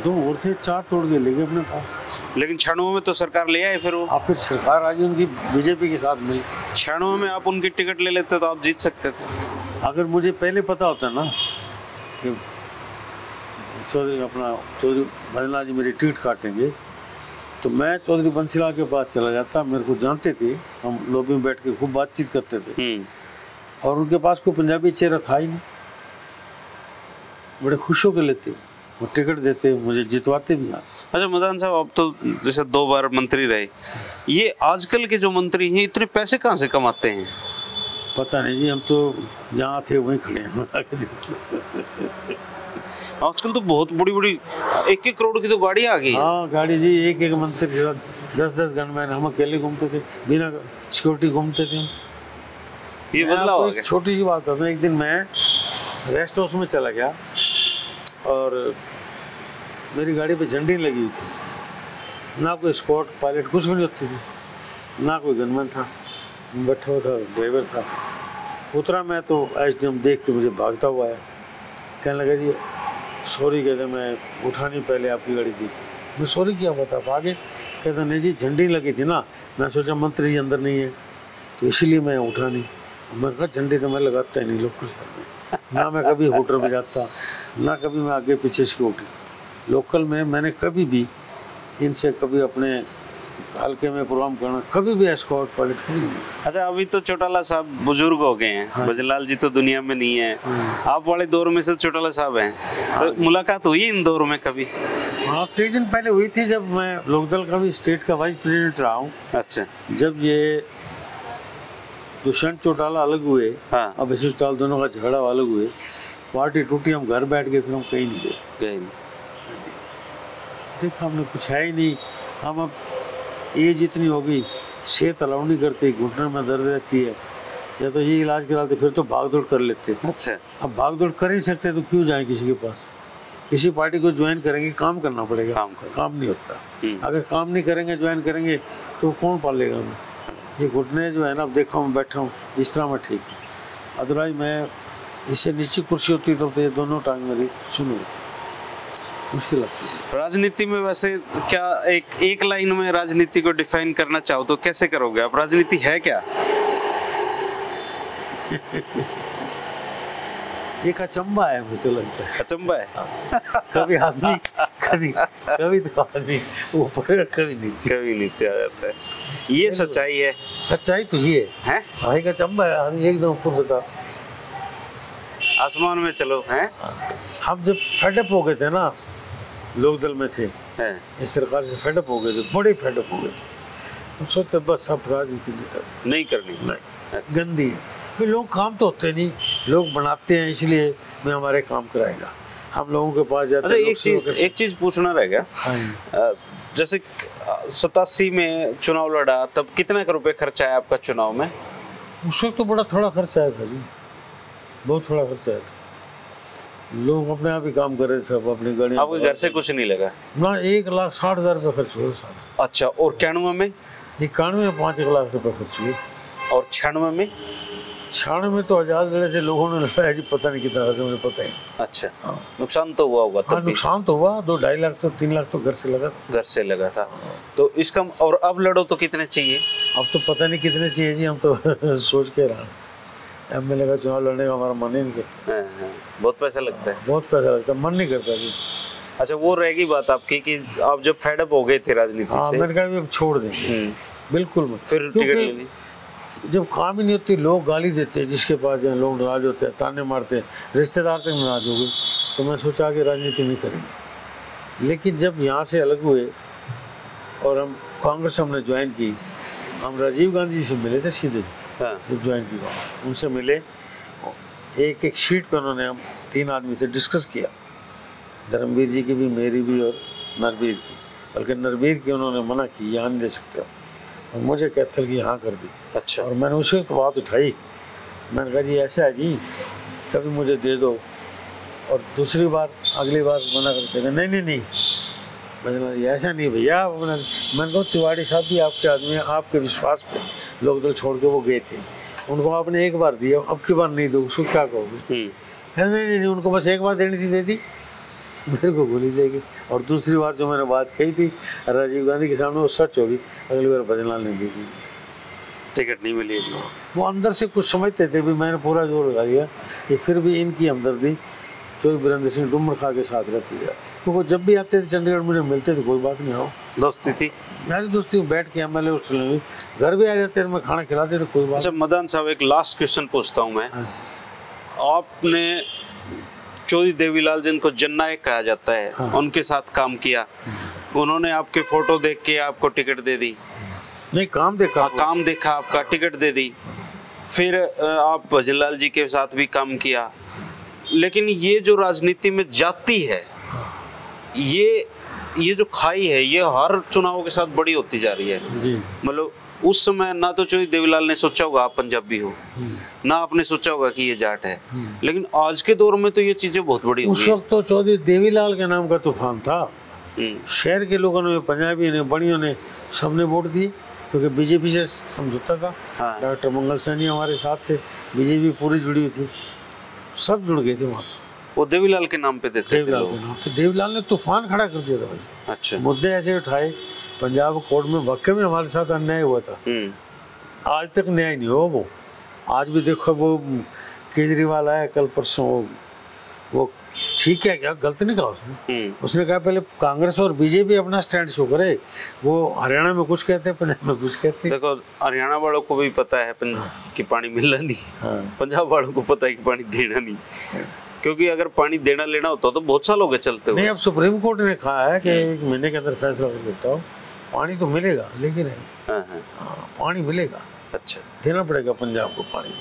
S2: 2 और थे, 4 तोड़ के ले गए अपने पास।
S1: लेकिन क्षणों में तो सरकार ले आए फिर वो।
S2: आप फिर सरकार आ गई उनकी, बीजेपी के साथ मिल।
S1: क्षणों में आप उनकी टिकट ले लेते तो आप जीत सकते थे।
S2: अगर मुझे पहले पता होता ना कि चौधरी भजनलाल जी मेरी टिकट काटेंगे, तो मैं चौधरी बंसीलाल के पास चला जाता। मेरे को जानते थे, हम लॉबी में बैठ के खूब बातचीत करते थे, और उनके पास कोई पंजाबी चेहरा था ही नहीं। बड़े खुश होकर लेते, वो टिकट देते, मुझे जितवाते भी यहाँ से।
S1: अच्छा मदान साहब, अब तो जैसे 2 बार मंत्री रहे, ये आजकल के जो मंत्री हैं इतने पैसे कहाँ से कमाते हैं?
S2: पता नहीं जी, हम तो जहाँ थे वहीं खड़े हैं।
S1: आजकल तो बहुत बड़ी 1-1 करोड़ की तो गाड़ी आ गई।
S2: हाँ गाड़ी जी, एक मंत्री के साथ 10-10 गनमैन, हम अकेले घूमते थे, बिना सिक्योरिटी घूमते थे।
S1: ये बदलाव आ गया।
S2: छोटी सी बात है, एक दिन मैं रेस्ट हाउस में चला गया और मेरी गाड़ी पे झंडी लगी हुई थी, ना कोई स्कॉट पायलट कुछ भी नहीं होती थी, ना कोई गनमैन था, बैठा हुआ था, ड्राइवर था। उतरा मैं तो एसडीएम देख के मुझे भागता हुआ आया, कहने लगा जी सॉरी, कहते मैं उठा नहीं पहले आपकी गाड़ी देख के। मैं सॉरी किया बता आगे, कहता नहीं जी झंडी लगी थी ना, मैं सोचा मंत्री जी अंदर नहीं है तो इसीलिए मैं उठा नहीं। मैं कहा झंडी तो मैं लगाता ही नहीं लोकल शहर में, ना मैं कभी होटल में जाता, ना कभी मैं आगे पीछे सिक्योरिटी। लोकल में मैंने कभी भी इनसे कभी अपने हल्के में प्रोग्राम करना, कभी भी एस्कॉर्ट पायलट कभी नहीं।
S1: अच्छा, अभी तो चौटाला साहब बुजुर्ग हो गए हैं। हाँ। भजनलाल जी तो दुनिया में नहीं है। आप वाले दौर में से चौटाला साहब हैं। हाँ। तो मुलाकात हुई इन दौर में कभी?
S2: हाँ, कई दिन पहले हुई थी, जब मैं लोकदल का भी स्टेट का वाइस प्रेसिडेंट रहा हूँ।
S1: अच्छा।
S2: जब ये दुष्यंत चौटाला अलग हुए,
S1: हाँ।
S2: अब चौटाला दोनों का झगड़ा अलग हुए, पार्टी टूटी, हम घर बैठ गए, फिर हम कहीं नहीं गए। देखा हमने कुछ है ही नहीं। हम अब एज इतनी हो गई, सेहत अलाउ नहीं करती, घुटने में दर्द रहती है, या तो ये इलाज कराते, फिर तो भाग दौड़ कर लेते।
S1: अच्छा।
S2: अब भाग दौड़ कर ही सकते तो क्यों जाए किसी के पास? किसी पार्टी को ज्वाइन करेंगे, काम करना पड़ेगा, काम नहीं होता। अगर काम नहीं करेंगे, ज्वाइन करेंगे तो कौन पालेगा हमें? ये घुटने जो है ना, अब देखो मैं बैठा हूँ इस तरह मैं ठीक हूँ, अदरवाइज मैं इससे नीचे कुर्सी होती तो ये दोनों टांग मेरी सुनो मुश्किल लगती है।
S1: राजनीति में वैसे क्या एक लाइन में राजनीति को डिफाइन करना चाहो तो कैसे करोगे आप? राजनीति है क्या?
S2: एक अचंबा है, मुझे लगता है।
S1: अचंबा है।
S2: कभी आदमी कभी तो आदमी ऊपर, कभी
S1: नीचे आ जाता है। ये सच्चाई है।
S2: सच्चाई तो ये है। हाँ, एक अचंबा है, आदमी एकदम ऊपर बता,
S1: आसमान में चलो हैं।
S2: हम जब फेडअप हो गए थे ना, लोकदल में थे, इस सरकार से फेडअप हो गए थे, बड़े फेडअप हो गए थे। हम सोचते बस अब राजनीति नहीं करनी। अच्छा। गंदी है भाई, लोग काम तो होते नहीं, लोग बनाते हैं, इसलिए मैं हमारे काम कराएगा, हम लोगों के पास जाते हैं।
S1: अच्छा, एक चीज पूछना रह गया। हाँ। जैसे 87 में चुनाव लड़ा, तब कितने रुपए खर्चा आया आपका चुनाव में?
S2: उस वक्त तो बड़ा थोड़ा खर्चा आया था जी, बहुत थोड़ा खर्चा आया था। लोग अपने आप ही काम कर रहे थे, सब अपनी गाड़ियाँ।
S1: आपके घर से कुछ नहीं लगा
S2: ना? 1,60,000 रुपये खर्च हुए साल।
S1: अच्छा, और 91 में?
S2: 91 में 5 लाख रुपए खर्च हुए।
S1: और 96 में?
S2: 96 में तो आजाद लड़े थे, लोगों ने लड़ाया जी, पता नहीं कितना खर्च, मुझे पता ही।
S1: अच्छा। हाँ। नुकसान तो हुआ होगा?
S2: हाँ, नुकसान तो हुआ, 2-2.5 लाख तो 3 लाख तो घर से लगा था।
S1: घर से लगा था। तो इसका, और अब लड़ो तो कितने चाहिए?
S2: अब तो पता नहीं कितने चाहिए जी, हम तो सोच के रहा, एमएलए का चुनाव लड़ने का हमारा मन ही नहीं करता।
S1: हाँ। बहुत पैसा लगता है।
S2: बहुत पैसा लगता है, मन नहीं करता जी।
S1: अच्छा, वो रहेगी बात आपकी कि आप जब फेडअप हो गए थे राजनीति से।
S2: मैंने कहा अब छोड़ देंगे, बिल्कुल मत।
S1: फिर टिकट ले ली।
S2: जब काम ही नहीं होती, लोग गाली देते हैं, जिसके पास जाए लोग नाराज होते हैं, ताने मारते हैं, रिश्तेदार तक नाराज हो गए, तो मैं सोचा कि राजनीति नहीं करेंगे। लेकिन जब यहाँ से अलग हुए और हम कांग्रेस हमने ज्वाइन की, हम राजीव गांधी जी से मिले थे सीधे,
S1: हाँ।
S2: जब ज्वाइन किया उनसे मिले, एक एक शीट पर उन्होंने, हम 3 आदमी थे, डिस्कस किया, धर्मवीर जी की भी, मेरी भी और नरवीर की। बल्कि नरवीर की उन्होंने मना की, यहाँ नहीं दे सकते हो, और मुझे कैथल की यहाँ कर दी।
S1: अच्छा।
S2: और मैंने उसी वक्त बात उठाई, मैंने कहा जी ऐसा है जी, कभी मुझे दे दो। और दूसरी बार, अगली बार मना करके थे, नहीं नहीं नहीं भजनलाल ऐसा नहीं भैया। मैंने कहा तिवारी साहब भी आपके आदमी हैं, आपके विश्वास पे लोकदल छोड़ के वो गए थे, उनको आपने एक बार दिया, अब की बार नहीं दो, उसको क्या कहोगे? नहीं नहीं, उनको बस एक बार देनी थी, दे दी, मेरे को गोली देगी। और दूसरी बार जो मैंने बात कही थी राजीव गांधी के सामने, वो सच होगी, अगली बार भजनलाल ने दी थी, टिकट नहीं मिली। वो अंदर से कुछ समझते थे भी, मैंने पूरा जोर लगा लिया कि फिर भी इनकी हमदर्दी चौधरी बीरेंद्र सिंह डुमर खां के साथ रहती है, क्योंकि जब भी आते थे चंडीगढ़ मुझे मिलते थे, कोई बात नहीं, आओ, दोस्ती थी, यारी दोस्ती, बैठ के MLA हॉस्टल में घर भी आ जाते थे, मैं खाना खिलाते थे, कोई बात।
S1: अच्छा मदान साहब, एक लास्ट क्वेश्चन पूछता हूँ मैं। आपने चौधरी देवीलाल जिनको जननायक कहा जाता है, उनके साथ काम किया, उन्होंने आपके फोटो देख के आपको टिकट दे दी?
S2: नहीं, काम देखा,
S1: काम देखा आपका, टिकट दे दी। फिर आप भजनलाल जी के साथ भी काम किया, लेकिन ये जो राजनीति में जाती है, ये जो खाई है, ये हर चुनाव के साथ बड़ी होती जा रही है जी। मतलब उस समय ना तो चौधरी देवीलाल ने सोचा होगा आप पंजाबी हो, ना आपने सोचा होगा कि ये जाट है, लेकिन आज के दौर में तो ये चीजें बहुत बड़ी हो गई।
S2: उस वक्त तो चौधरी देवीलाल के नाम का तूफान था, शहर के लोगों ने, पंजाबी ने, बड़ियों ने, सबने वोट दिए, क्योंकि बीजेपी से समझौता था। हाँ। डॉक्टर मंगल सैनी हमारे साथ थे, बीजेपी पूरी जुड़ी हुई थी, सब जुड़ गए थे वहाँ।
S1: वो देवीलाल के नाम पे देते थे,
S2: देवीलाल के नाम पे। देवीलाल ने तूफान खड़ा कर दिया था वैसे। अच्छा। मुद्दे ऐसे उठाए, पंजाब कोर्ट में वाकई में हमारे साथ अन्याय हुआ था, आज तक न्याय नहीं हो। वो आज भी देखो, वो केजरीवाल आया कल परसों, वो ठीक है क्या, गलत नहीं कहा उसने। उसने कहा पहले कांग्रेस और बीजेपी अपना स्टैंड शो करे, वो हरियाणा में कुछ कहते हैं, पंजाब में कुछ कहते हैं। देखो
S1: हरियाणा वालों को भी पता है कि पानी मिलना नहीं, पंजाब वालों को पता है कि पानी देना नहीं, क्योंकि अगर पानी देना लेना होता तो बहुत साल हो गए चलते हुए।
S2: नहीं, अब सुप्रीम कोर्ट ने कहा है कि 1 महीने के अंदर फैसला कर देता हूँ, पानी तो मिलेगा, लेकिन पानी मिलेगा। अच्छा, देना पड़ेगा पंजाब को पानी।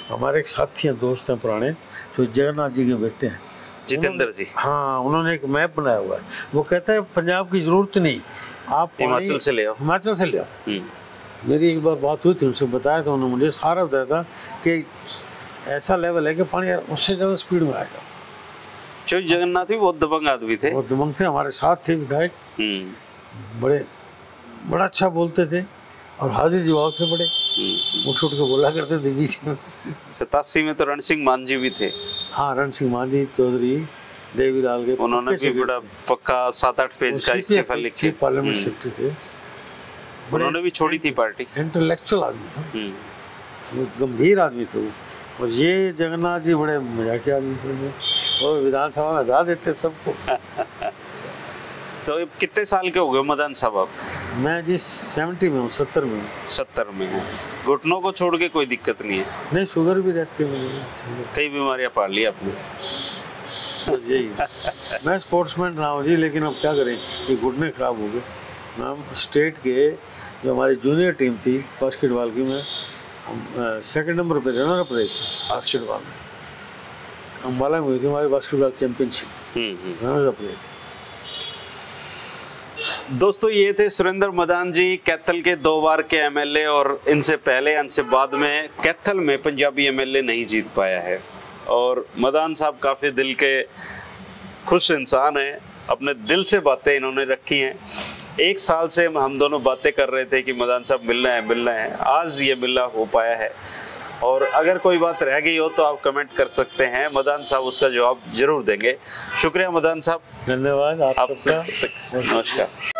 S2: हमारे एक साथी हैं, दोस्त हैं पुराने, जो जगन्नाथ जी के बेटे हैं,
S1: जितेंद्र जी।
S2: हाँ, उन्होंने एक मैप बनाया हुआ है, वो कहता है पंजाब की जरूरत नहीं, आप
S1: हिमाचल से ले आओ,
S2: हिमाचल से ले आओ। मेरी एक बार बात हुई थी, उनसे बताया था, उन्होंने मुझे सारा बताया था कि ऐसा लेवल है कि पानी उससे ज़्यादा स्पीड में आएगा।
S1: जो जगन्नाथ भी बहुत दबंग आदमी थे,
S2: बहुत दबंग थे, हमारे साथ थे विधायक, बड़ा अच्छा बोलते थे और हाजिर जवाब थे, बड़े उठ के बोला करते थे बीच में।
S1: 87 में तो रण सिंह मांझी भी थे।
S2: हाँ, रण सिंह मांझी चौधरी देवीलाल के,
S1: उन्होंने भी बड़ा पक्का 7-8 पेज का इस्तीफा लिखे,
S2: पार्लियामेंट सेक्रेटरी थे,
S1: उन्होंने भी छोड़ी थी पार्टी।
S2: इंटेलेक्चुअल आदमी था, गंभीर आदमी थे वो। और ये जगन्नाथ जी बड़े मजाकिया आदमी थे, वो विधानसभा में हंसा देते सबको।
S1: तो कितने साल के हो गए मदान साहब आप?
S2: मैं जी 70 में हूँ, 70 में हूँ।
S1: 70 में है। घुटनों को छोड़ के कोई दिक्कत नहीं है?
S2: नहीं, शुगर भी रहती है मुझे,
S1: कई बीमारियां पाल ली आपने।
S2: यही मैं स्पोर्ट्समैन रहा हूँ जी, लेकिन अब क्या करें, ये घुटने खराब हो गए। मैं स्टेट के जो हमारी जूनियर टीम थी बास्केटबॉल की, मैं 2nd नंबर पे रनर अप रही थी बास्केटबॉल में, अम्बाला में हुई थी हमारी बास्केटबॉल चैंपियनशिप, रनर अप रही थी।
S1: दोस्तों, ये थे सुरेंद्र मदान जी, कैथल के 2 बार के MLA, और इनसे पहले इनसे बाद में कैथल में पंजाबी MLA नहीं जीत पाया है। और मदान साहब काफ़ी दिल के खुश इंसान हैं, अपने दिल से बातें इन्होंने रखी हैं। 1 साल से हम दोनों बातें कर रहे थे कि मदान साहब मिलना है, आज ये मिलना हो पाया है। और अगर कोई बात रह गई हो तो आप कमेंट कर सकते हैं, मदान साहब उसका जवाब जरूर देंगे। शुक्रिया मदान साहब,
S2: धन्यवाद आप सबका,
S1: नमस्कार।